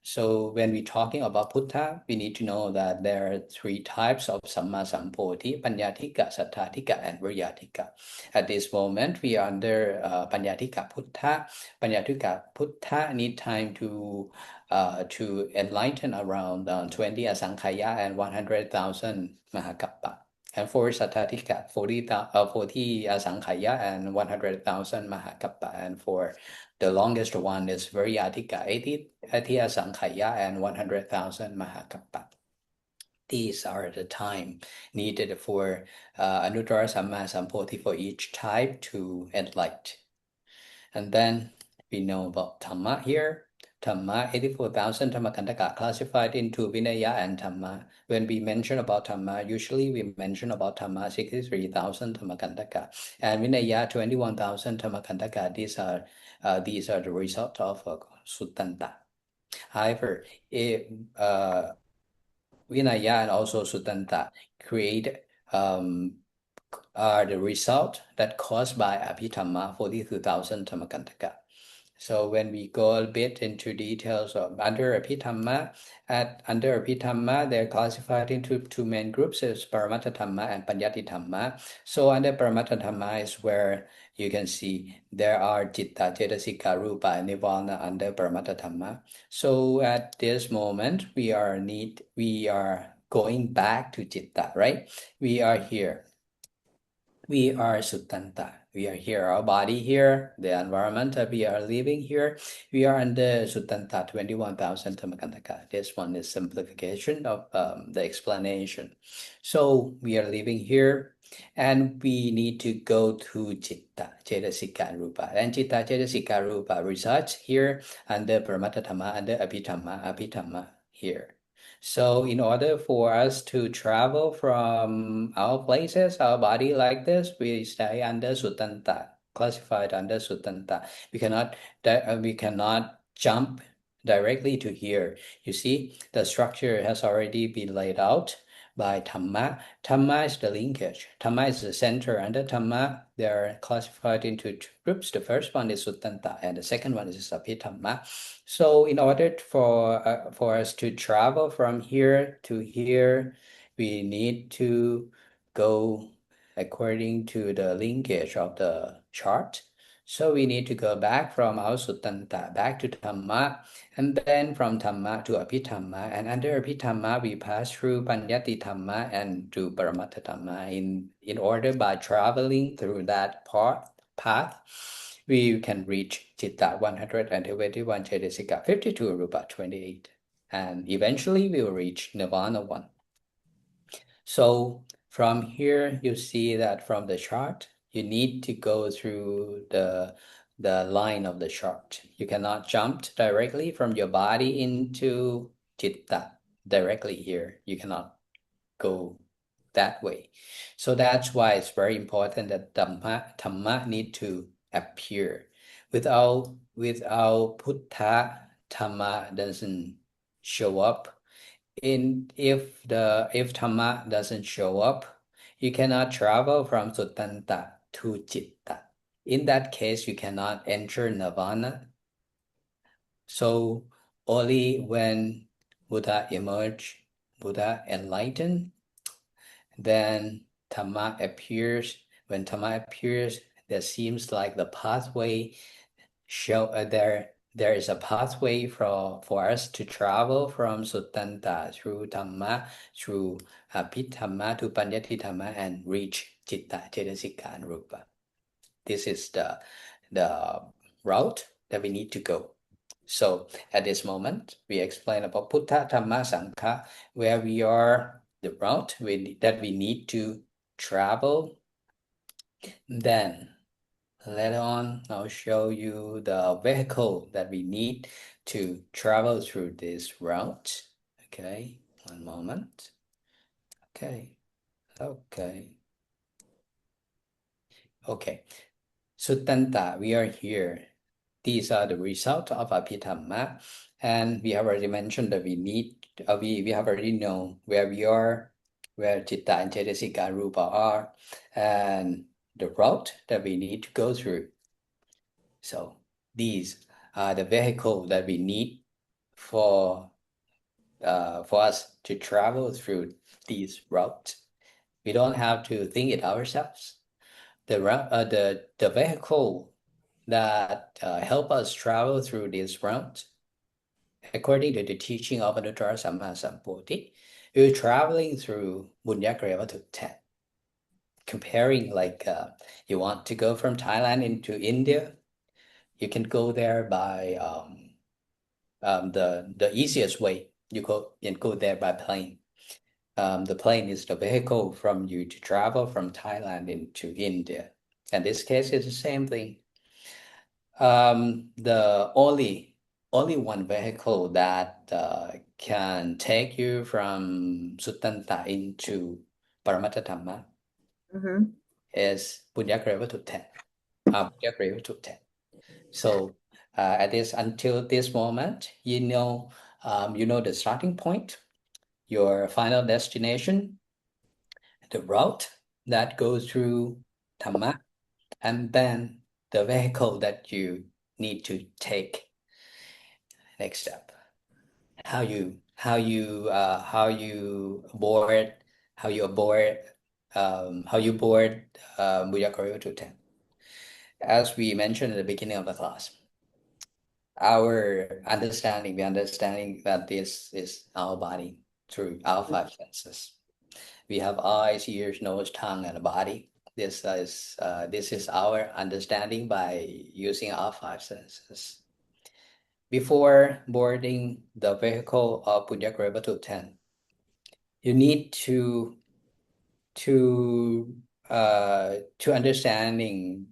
So when we're talking about Buddha, we need to know that there are 3 types of Samma Sambuddhi, Panyatika, Satthatika, and Viryatika. At this moment, we are under Panyatika Buddha. Panyatika Buddha need time to enlighten around 20 Asankhaya and 100,000 Mahakappa. And for Satthatika, 40 Asankhaya and 100,000 Mahakappa. And for the longest one is Viryatika, 80 Asankhaya and 100,000 Mahakappa. These are the time needed for Anuttara Sammā Sambuddha for each type to enlighten. And then we know about Dhamma here. Dhamma, 84,000 Dhammakantaka classified into Vinaya and Dhamma. When we mention about Dhamma, usually we mention about Dhamma 63,000 Dhammakantaka and Vinaya 21,000 Dhammakantaka. These are the result of Suttanta. However, Vinaya and also Suttanta create are the result that caused by Abhidhamma 42,000 Dhammakantaka. So when we go a bit into details of under Abhidhamma, they're classified into 2 main groups, is Paramattha Dhamma and Panyati Dhamma. So under Paramattha Dhamma is where you can see there are Citta, Cetasika, Rupa, and Nirvana under Paramattha Dhamma. So at this moment, we are going back to Citta, right? We are here. We are Suttanta. We are here, our body here, the environment that we are living here. We are under Suttanta, 21,000 Dhammakantaka. This one is simplification of the explanation. So we are living here And we need to go to Chitta, Cetasika and Rupa. And Chitta, Cetasika, Rupa resides here under Paramattha under Abhidhamma here. So in order for us to travel from our places, our body like this, we stay under Suttanta, classified under Suttanta. We cannot jump directly to here. You see, the structure has already been laid out by Dhamma. Dhamma is the linkage. Dhamma is the center. Under Dhamma, they are classified into two groups. The first one is Suttanta, and the second one is Abhidhamma. So in order for us to travel from here to here, we need to go according to the linkage of the chart. So we need to go back from our Suttanta back to Dhamma, and then from Dhamma to Abhidhamma, and under Abhidhamma we pass through Panyati Dhamma and to Paramattha Dhamma. In order, by traveling through that path, we can reach Chitta 121, Cetasika 52, Rupa 28, and eventually we will reach Nirvana 1. So from here, you see that from the chart, you need to go through the line of the chart. You cannot jump directly from your body into Chitta directly here. You cannot go that way. So that's why it's very important that Dhamma need to appear. Without Buddha, Dhamma doesn't show up. If Dhamma doesn't show up, you cannot travel from Suttanta to Chitta. In that case, you cannot enter Nirvana. So only when Buddha emerged, Buddha enlightened, then Dhamma appears. When Dhamma appears, there seems like the pathway there is a pathway for us to travel from Suttanta through Dhamma, through Abhidhamma to Panyati Dhamma and reach Chitta, Cetasika and Rupa. This is the route that we need to go. So at this moment, we explain about Buddha, Dhamma, Sangha, where we are, the route that we need to travel. Then later on, I'll show you the vehicle that we need to travel through this route. Okay, one moment. Okay. Suttanta, we are here. These are the results of Abhidhamma, and we have already mentioned that we have already known where we are, where Chitta and Cetasika and Rupa are, and the route that we need to go through. So these are the vehicle that we need for us to travel through these routes. We don't have to think it ourselves. The vehicle that help us travel through this route, according to the teaching of Anuttara Samma Sambuddhi, we're traveling through Bunyagreya to 10. Comparing like you want to go from Thailand into India, you can go there by the easiest way. You can go there by plane. The plane is the vehicle from you to travel from Thailand into India. And this case is the same thing. The only one vehicle that can take you from Suttanta into Paramattha Dhamma is Bunyagreya to 10. Bunyagreya to 10. So until this moment, you know the starting point, your final destination, the route that goes through Dhamma, and then the vehicle that you need to take. Next step, how you board Bunyagreya to 10. As we mentioned at the beginning of the class, we understanding that this is our body through our 5 senses. We have eyes, ears, nose, tongue, and a body. This is our understanding by using our 5 senses. Before boarding the vehicle of Bunyagreya to 10, you need to to understanding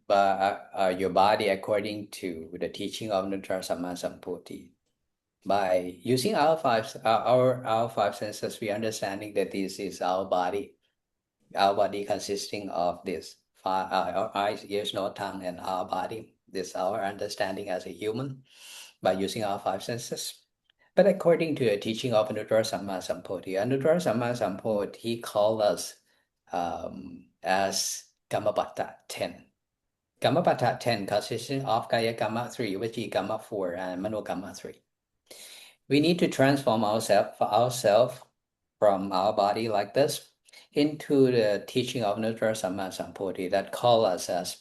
your body according to the teaching of Nuttara Samma Sambuddhi. By using our five senses, we are understanding that this is our body consisting of this our eyes, ears, nose, tongue, and our body. This is our understanding as a human by using our five senses. But according to the teaching of Nuttara Samma Sambuddhi, Nuttara Samma Sambuddhi called us as Kamapata 10. Kamapata 10 consisting of Kaya Kamma 3, Vaci Kamma 4, and Mano Kamma 3. We need to transform ourselves from our body like this into the teaching of Nuttara Samma Sambuddhi that call us as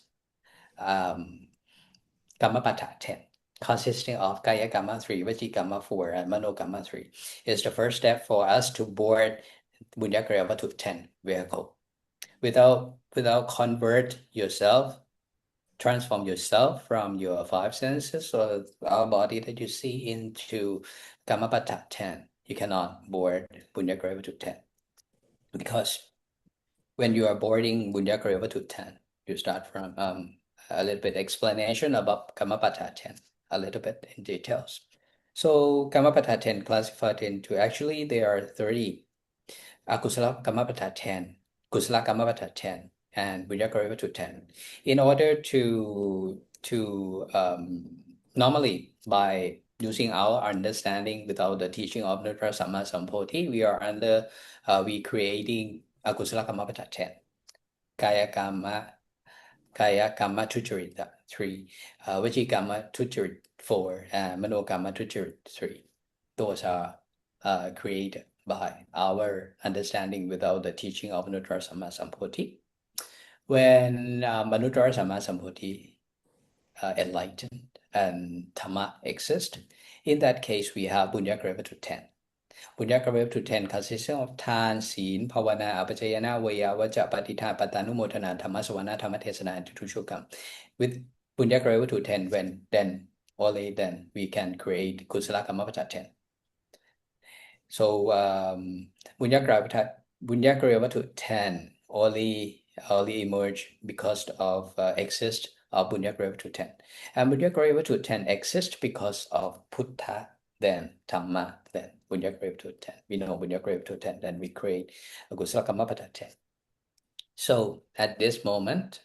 Kamapata 10, consisting of Kaya Kamma 3, Vaci Kamma 4, and Mano Kamma 3. Is the first step for us to board Bunyakaya Vatu 10 vehicle. Without convert yourself, transform yourself from your five senses or our body that you see into Kamapata 10. You cannot board Bunyakaya Vatu 10. Because when you are boarding Bunyakaya Vatu 10, you start from a little bit explanation about Kamapata 10, a little bit in details. So Kamapata 10 classified into, actually there are 30. Akusala Kamapata 10, Kusala Kamapata 10, and Bunyakaya Vatu 10. In order to normally by using our understanding without the teaching of Nuttara Samma Sambuddhi, we creating Akusala Kamapata 10, Kaya Kamma Tucharit 3, Vaci Kamma Tucharit 4, and Mano Kamma Tucharit 3. Those are created by our understanding without the teaching of Nuttara Samma Sambuddhi. When Nuttara Samma Sambuddhi enlightened and Dhamma exist, in that case we have Bunyakaya Vatu 10. Bunyakaya Vatu 10 consisting of Than, Seen, Pavana, Apachayana, Vaya, Vaca, Patitha, Patanumotana, Dhamma Savana, Dhamma Tesana, and Tutushukam. With Bunyakaya Vatu 10, only then we can create Kusala Kamapata 10. So Bunyakaya Vatu 10 only emerge because of exist of Bunyakaya Vatu 10. And Bunyakaya Vatu 10 exists because of Buddha, then Dhamma, then Bunyakaya Vatu 10. We know Bunyakaya Vatu 10, then we create a Kusala Kamapata 10. So at this moment,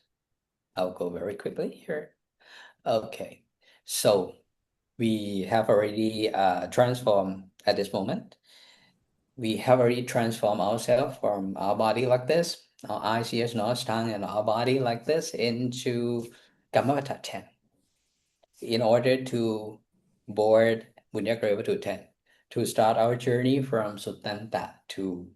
I'll go very quickly here. Okay, so we have already transformed at this moment. We have already transformed ourselves from our body like this, our eyes, ears, nose, tongue, and our body like this into Kamapata 10. In order to board Bunyakaya Vatu 10, to start our journey from Suttanta to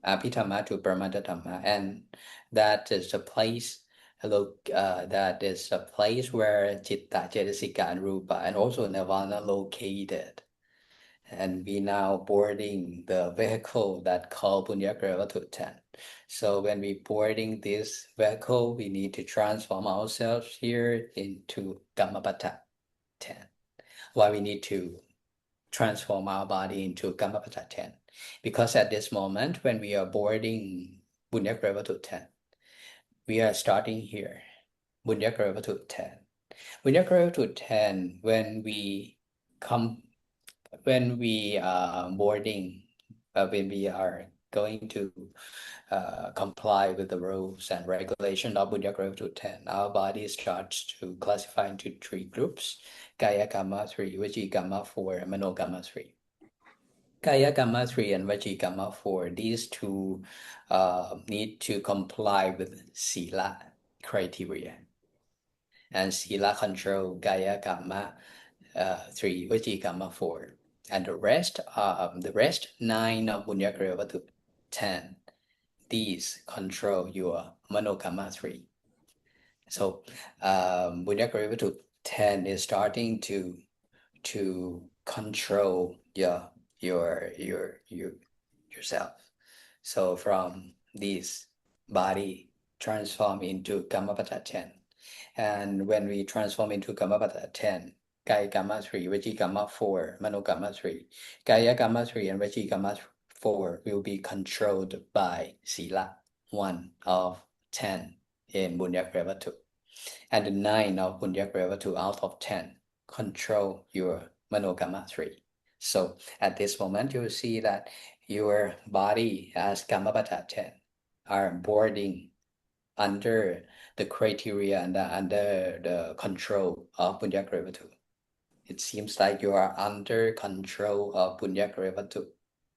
Abhidhamma to Brahmadattama, and that is a place. That is a place where Citta, Cetasika, and Rupa, and also Nirvana located. And we now boarding the vehicle that called Bunyakaya Vatu 10. So when we boarding this vehicle, we need to transform ourselves here into Kamapata 10. Why we need to transform our body into Kamapata 10? Because at this moment, when we are boarding Bunyakaya Vatu 10, we are starting here, Bunyakaya Vatu 10. Bunyakaya Vatu 10, when we are boarding, when we are going to comply with the rules and regulations of Bunyakaya Vatu 10, our body starts to classify into 3 groups: Kaya Kamma 3, Vaci Kamma 4, and Mano Kamma 3. Kaya Kamma 3 and Vaci Kamma 4, these two need to comply with Sila criteria. And Sila control Kaya Kamma 3, Vaci Kamma 4. And the rest 9 of Bunyakaya Vatu 10, these control your Mano Kamma 3. So Bunyakaya Vatu 10 is starting to control yourself. So from this body transform into Kamapata 10. And when we transform into Kamapata 10, Kaya Kamma 3, Vaci Kamma 4, Mano Kamma 3. Kaya Kamma 3 and Vaci Kamma 4 will be controlled by Sila, 1 of 10 in Bunyagravatu. And the 9 of Bunyagravatu out of 10 control your Manogama 3. So at this moment, you will see that your body as Kamabata 10 are boarding under the criteria and under the control of Bunyagravatu. It seems like you are under control of Bunyagravatu.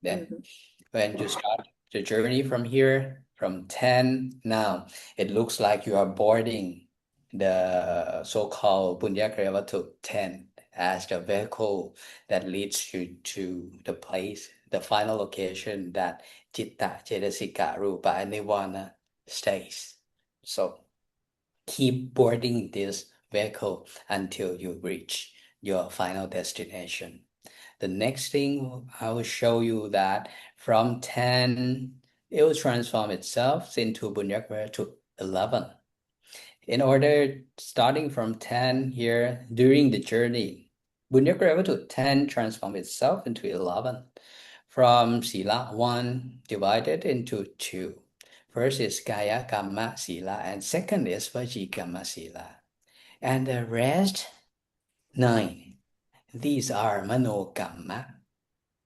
Then when you start the journey from here, from 10 now, it looks like you are boarding the so-called Bunyagravatu 10 as the vehicle that leads you to the place, the final location that Citta, Cetasika, Rupa, and Nirvana stays. So keep boarding this vehicle until you reach your final destination. The next thing I will show you that from 10, it will transform itself into Bunyagravatu to 11. In order, starting from 10 here, during the journey, Bunyagravatu to 10 transform itself into 11. From Sila 1 divided into 2. First is Kaya Kamma Sila and second is Vajikamma Sila. And the rest, 9. These are Manokamma.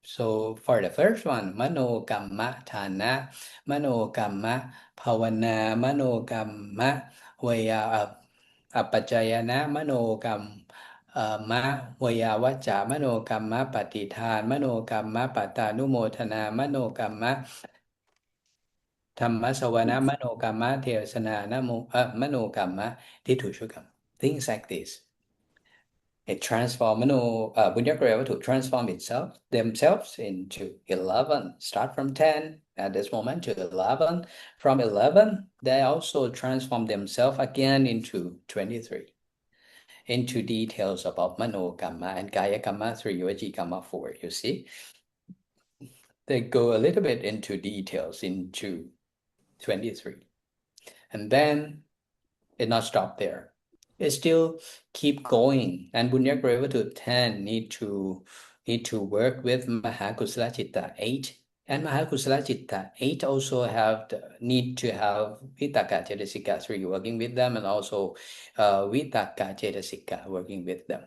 So for the first one, Manokamma Thana, Manokamma Bhavana, Manokamma Vaya Apajayana, Manokamma Vaya Vacha, Manokamma Patithan, Manokamma Patanumotana, Manokamma Dhamma Savana, Manokamma Theosana, Manokamma Titushukam. Things like this. It transform Bunyagravatu to transform themselves into 11. Start from 10 at this moment to 11. From 11, they also transform themselves again into 23. Into details about Manokamma and Kayakamma 3, Vajikamma 4. You see, they go a little bit into details into 23. And then it not stop there. It still keep going, and Bunyagravatu 10 need to work with Mahakusala Citta 8, and Mahakusala Citta 8 also need to have Vitakka Cetasika 3 working with them, and also Vitakka Cetasika working with them.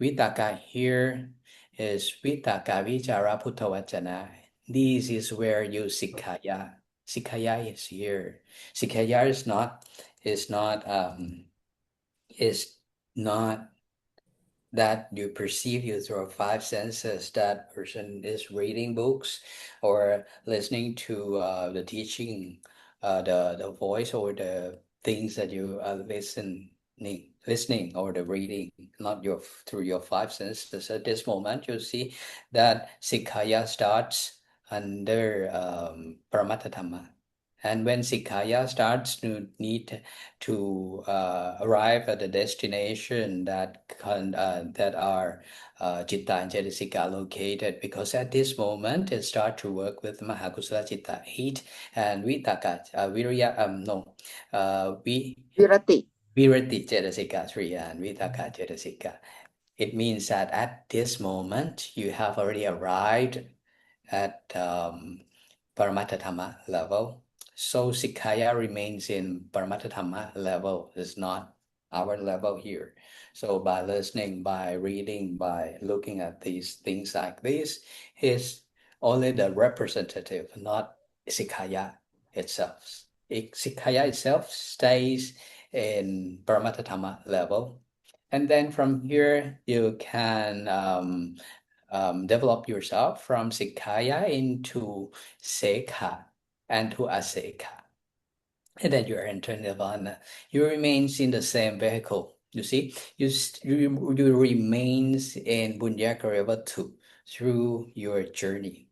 Vitakka here is Vitakka Vichara Puttavachana. This is where you Sikkaya. Sikkaya is here. Sikkaya is not that you perceive you through 5 senses. That person is reading books or listening to the teaching, the voice or the things that you are listening or the reading, not through your 5 senses. At this moment, you see that Sikkaya starts under Paramattha Dhamma. And when Sikkaya starts to need to arrive at the destination that are Citta and Cetasika located, because at this moment it starts to work with Mahakusala Citta 8 and Vitakka Virati. Virati Cetasika 3 and Vitakka Cetasika. It means that at this moment you have already arrived at Paramattha Dhamma level. So Sikkaya remains in Paramattha Dhamma level, is not our level here. So by listening, by reading, by looking at these things like this, is only the representative, not Sikkaya itself. Sikkaya itself stays in Paramattha Dhamma level. And then from here, you can develop yourself from Sikkaya into Sekha and to Aseka. And then you enter Nirvana. You remains in the same vehicle. You see, you remains in Bunyagravatu through your journey.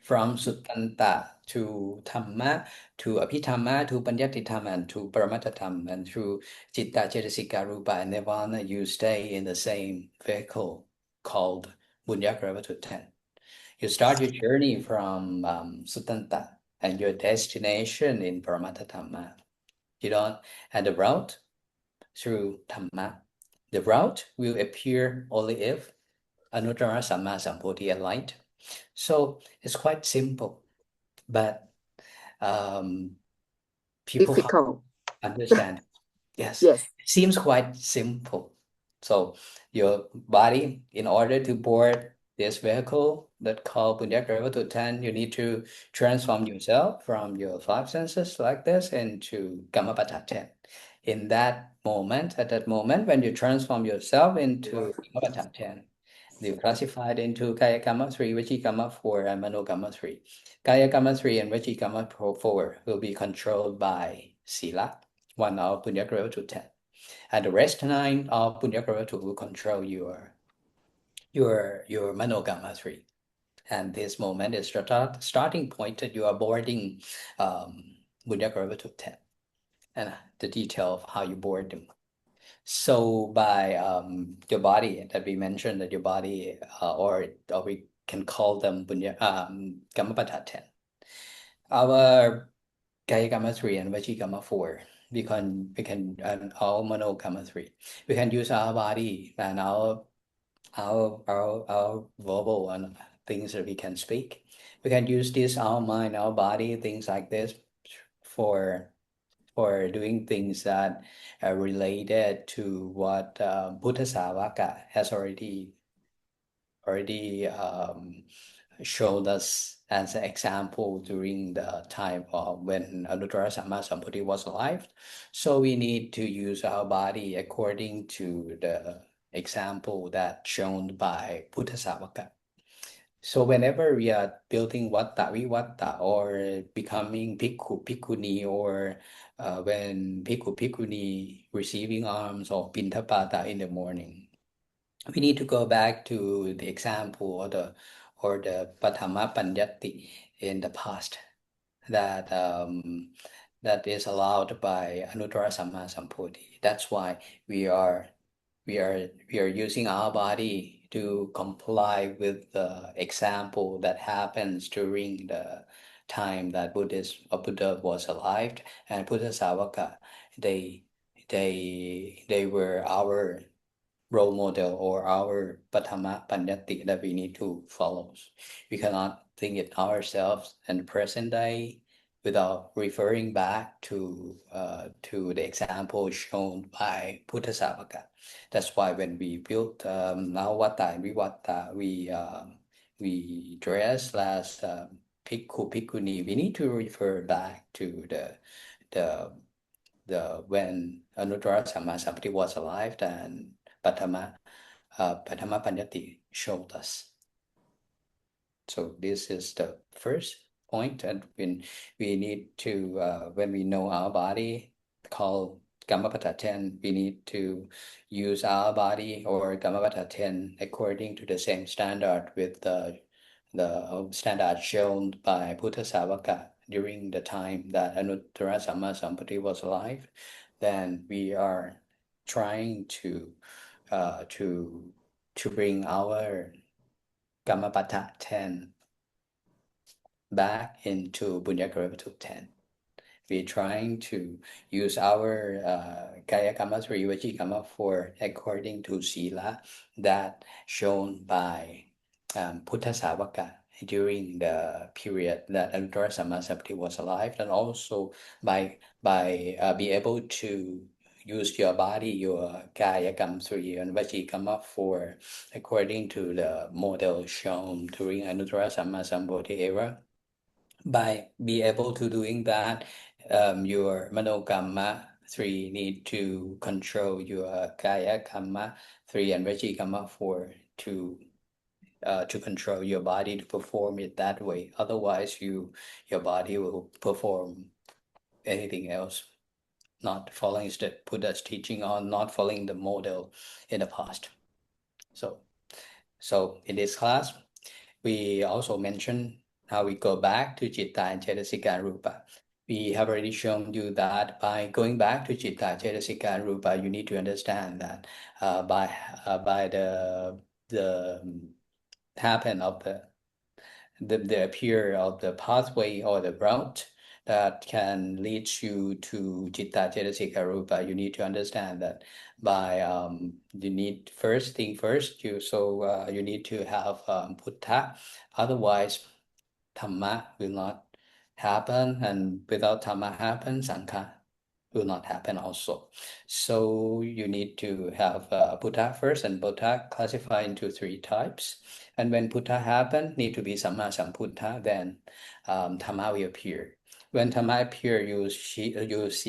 From Suttanta to Dhamma, to Abhidhamma, to Panyattidhamma, and to Paramattadhamma, and through Citta, Cetasika, Rupa, and Nirvana, you stay in the same vehicle called Bunyagravatu 10. You start your journey from Suttanta, and your destination in Paramattadhamma. And the route through Dhamma. The route will appear only if Anuttara Samma Sambuddhi aligned. So it's quite simple, but people Difficult. understand. Yes, Yes. it seems quite simple. So your body, in order to board this vehicle that called Punyak Level to 10, you need to transform yourself from your five senses like this into Kamapata 10. In that moment, at that moment, when you transform yourself into Kamapata 10, you classified into Kaya Kama 3, Vajikama 4, and Mano Kama 3. Kaya Kama 3 and Vajikama 4 will be controlled by Sila, one of Punyak Level to 10. And the rest 9 of Punyak Level 2 will control your Mano Kama 3. And this moment is the starting point that you are boarding Punyak Level to 10. And the detail of how you board them. So by your body that we mentioned, that your body or we can call them Kamapata 10. Our Kaya Kama 3 and Vachi Kama 4, we can and all Mano Kama 3. We can use our body and our verbal and things that we can speak. We can use this our mind, our body, things like this for doing things that are related to what Buddha Savaka has already showed us as an example during the time of when Anuttara Samma Sambuddha was alive. So we need to use our body according to the example that shown by Buddha Savaka. So whenever we are building Vatta Vivatta or becoming Bhikkhu Bhikkhuni or when Bhikkhu Bhikkhuni receiving alms or Pindapata in the morning, we need to go back to the example or the Patama Panyati in the past that that is allowed by Anuttara Samma Sambuddha. That's why we are using our body to comply with the example that happens during the time that Buddha was alive, and Buddha Savaka, they were our role model or our Patama Panyati that we need to follow. We cannot think it ourselves in the present day without referring back to the example shown by Buddha Savaka. That's why when we built Navata and Vivatta, we dress as Bhikkhu Bhikkhuni. We need to refer back to the when Anuttara Samma Sambuddha was alive and Patama Panyati showed us. So this is the first point, and when we need to when we know our body called Kamapata 10, we need to use our body or Kamapata 10 according to the same standard with the standard shown by Buddha Savaka during the time that Anuttara Samma Sambuddha was alive. Then we are trying to bring our Kamapata 10 back into Bunyagravatu 10. We're trying to use our Kaya Kama 3, Vachi Kama 4 according to Sila that shown by Buddha Savaka during the period that Anuttara Samma Sambuddha was alive, and also by be able to use your body, your Kaya Kama 3 and Vachi Kama 4 according to the model shown during Anuttara Samma Sambuddha era. By be able to doing that, your Manokamma 3 need to control your Kaya Kamma 3 and Vachi Kamma 4 to control your body to perform it that way. Otherwise, your body will perform anything else, not following the Buddha's teaching or not following the model in the past. So in this class, we also mentioned how we go back to Citta and Cetasika and Rupa. We have already shown you that by going back to Citta, Cetasika and Rupa, you need to understand that by the happen of the appear of the pathway or the route that can lead you to Citta, Cetasika, Rupa, you need to understand that by you need first, you need to have Buddha. Otherwise, Dhamma will not happen, and without Dhamma happen, Sangha will not happen also. So you need to have Buddha first, and Buddha classify into 3 types. And when Buddha happen, need to be Samma Sambuddha, then Dhamma will appear. When Dhamma appear, you see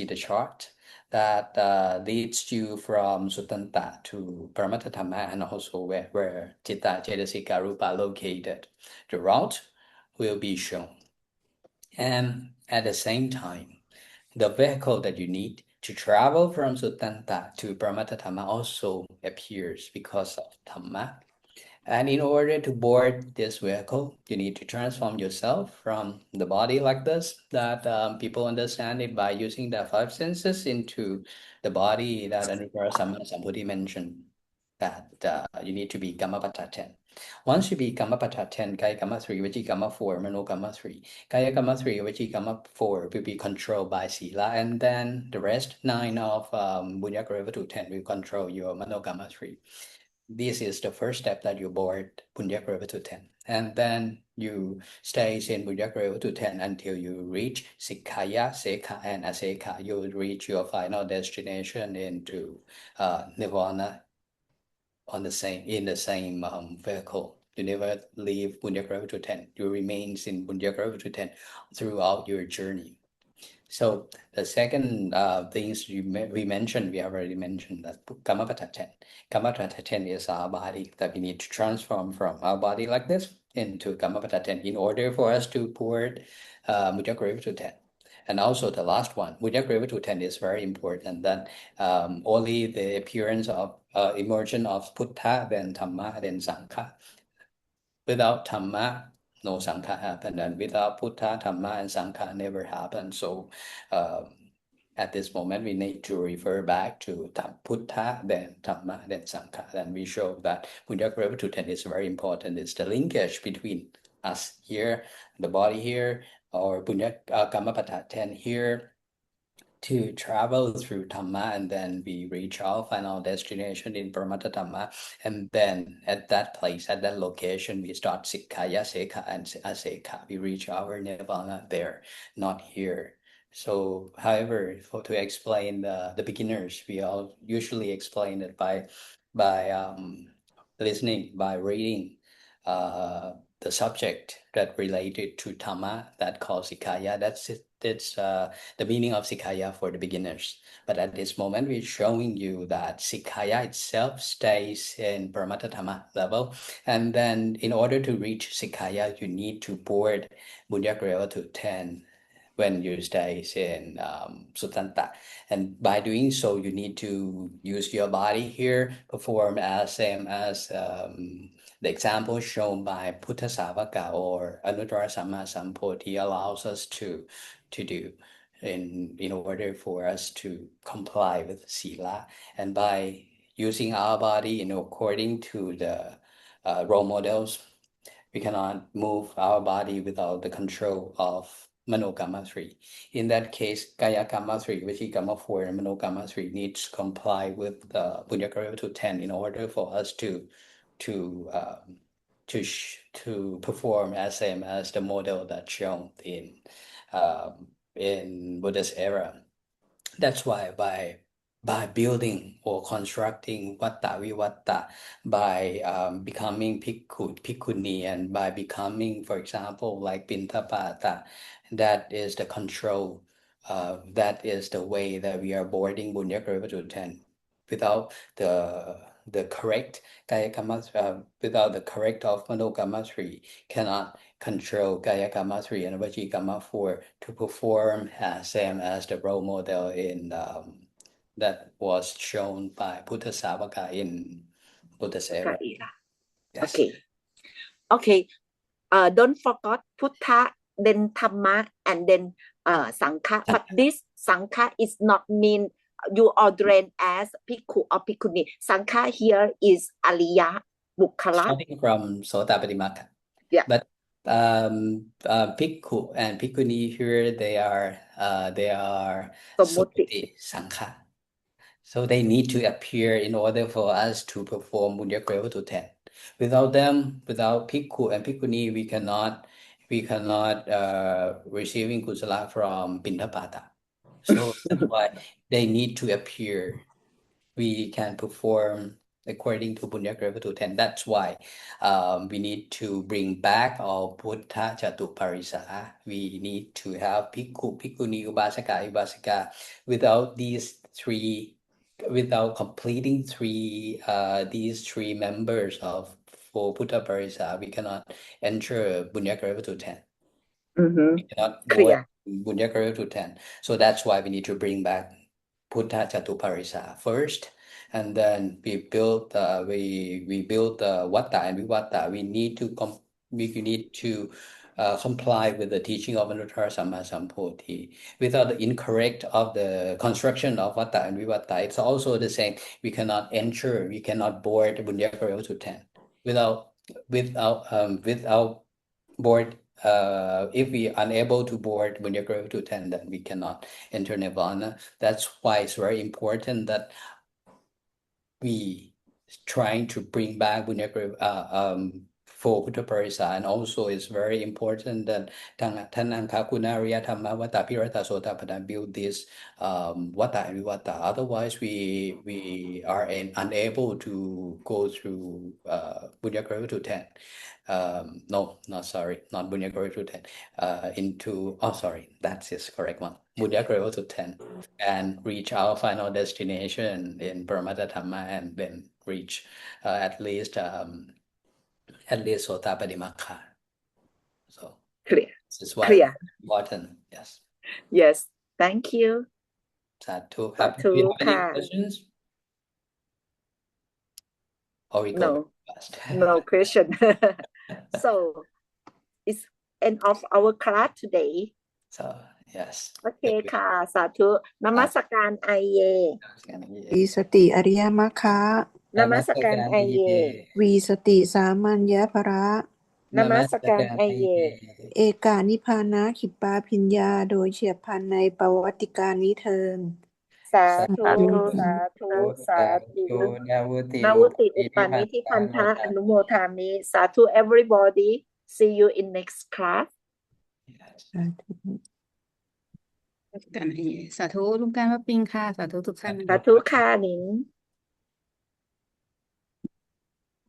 the chart that leads you from Suttanta to Paramattha Dhamma, and also where Citta, Cetasika, Rupa located. The route will be shown. And at the same time, the vehicle that you need to travel from Suttanta to Paramattha Dhamma also appears because of Dhamma. And in order to board this vehicle, you need to transform yourself from the body like this, that people understand it by using the 5 senses, into the body that Anuttara Sambuddhi mentioned, that you need to be Kammapada 10. Once you be Kammapada 10, Kaya Kamma 3, Vijji Kamma 4, Mano Kamma 3. Kaya Kamma 3, Vijji Kamma 4 will be controlled by Sila, and then the rest 9 of Bunyaka River to 10 will control your Mano Kamma 3. This is the first step that you board Bunyaka River to 10. And then you stay in Bunyaka River to 10 until you reach Sikkaya, Sekha, and Asekha. You will reach your final destination into Nirvana in the same vehicle. You never leave Bunyaka River to 10. You remain in Bunyaka River to 10 throughout your journey. So the second things we mentioned, we already mentioned that Kammapada 10. Kammapada 10 is our body that we need to transform from our body like this into Kammapada 10 in order for us to board Bunyaka River to 10. And also the last one, Bunyaka River to 10 is very important. That only the appearance of emergence of Buddha, then Dhamma, then Sangha. Without Dhamma, no Sangha happen, and without Buddha, Dhamma, and Sangha never happen. So at this moment, we need to refer back to Buddha, then Dhamma, then Sangha. And we show that Bunyaka River to 10 is very important. It's the linkage between us here, the body here, or Kammapada 10 here, to travel through Dhamma, and then we reach our final destination in Paramattha Dhamma. And then at that place, at that location, we start Sikkaya, Sekha, and Asekha. We reach our Nirvana there, not here. So, however, to explain the beginners, we all usually explain it by listening, by reading the subject that related to Dhamma, that called Sikkaya. That's it. It's the meaning of Sikkaya for the beginners. But at this moment, we're showing you that Sikkaya itself stays in Paramattha Dhamma level. And then in order to reach Sikkaya, you need to board Bunyaka River to 10 when you stay in Suttanta. And by doing so, you need to use your body here, perform as same as the example shown by Buddha Savaka or Anuttara Samma Sambuddhi allows us to do in order for us to comply with Sila. And by using our body according to the role models, we cannot move our body without the control of Manokamma 3. In that case, Kaya Kamma 3, Vijji Kamma 4, and Manokamma 3 needs to comply with the Bunyaka River to 10 in order for us to perform as same as the model that's shown in Buddha's era. That's why by building or constructing Vatta Vivatta, by becoming Bhikkhu, Bhikkhuni, and by becoming, for example, like Pintapata, that is the control, that is the way that we are boarding Bunyaka River to 10. Without the correct Kaya Kamma, without the correct of Manokamma 3, cannot control Kaya Kamma 3 and Vajji Kamma 4 to perform same as the role model in that was shown by Buddha Savaka in Buddha's era. Yes. Okay. Don't forget Buddha, then Dhamma, and then Sangha. But this Sangha is not mean you ordained as Bhikkhu or Bhikkhuni. Sangha here is Aliyah Bukkhala. Starting from Sotapadimaka. Yeah. But Bhikkhu and Bhikkhuni here, they are Sumuti Sangha. So they need to appear in order for us to perform Bunyaka River to 10. Without them, without Bhikkhu and Bhikkhuni, we cannot receiving kusala from Pindapata. So that's why they need to appear. We can perform according to Bunya Gravity 10. That's why we need to bring back our Buddha Jatu Parisa. We need to have Bhikkhu, Bhikkhuni, Ubasaka, Ubasika. Without these three, without completing these three members of for Buddha Parisa, we cannot enter Bunya Gravity 10. We cannot เคลี go ยร์ Bunya Gravity 10. So that's why we need to bring back Buddha Jatu Parisa first. And then we build Vatta and Vivatta. We need to comply with the teaching of Anuttara Samma Sambuddhi. Without the incorrect of the construction of Vatta and Vivatta, it's also the same. We cannot board Bunyakara to 10 without board. If we are unable to board Bunyakara to 10, then we cannot enter Nirvana. That's why it's very important that we trying to bring back for Buddha Parisa, and also it's very important that Tananka Kunariya Thamma Vata Pirata Sotapada build this Vata and Vivata. Otherwise, we are unable to go through Buddha to 10. No, not Buddha to 10. That's his correct one. Buddha to 10. And reach our final destination in Paramatta Dhamma, and then reach at least Sotapati Makha. So เคลียร์ this is เค why ลียร์ important. Yes. yes thank you Sadhu. Do สา you ธุ have any ค่ะ questions? Or we go no fast? no question so it's end of our class today So yes. โอเคค่ะ สาธุนมัสการไอเย วีสติอริยมรรคะ นมัสการไอเย วีสติสามัญญภระ นมัสการไอเย เอกานิพพานะขิปปาพิญญาโดยเฉียบพลันในประวัติการนี้เทิน สาธุสาธุสาธุ นาวุติอุปปานิธิพันธะอนุโมทามิสาธุ everybody see you in next class กันให้สาธุลุงการพระปิงค่ะ สาธุทุกท่าน สาธุค่ะหนิง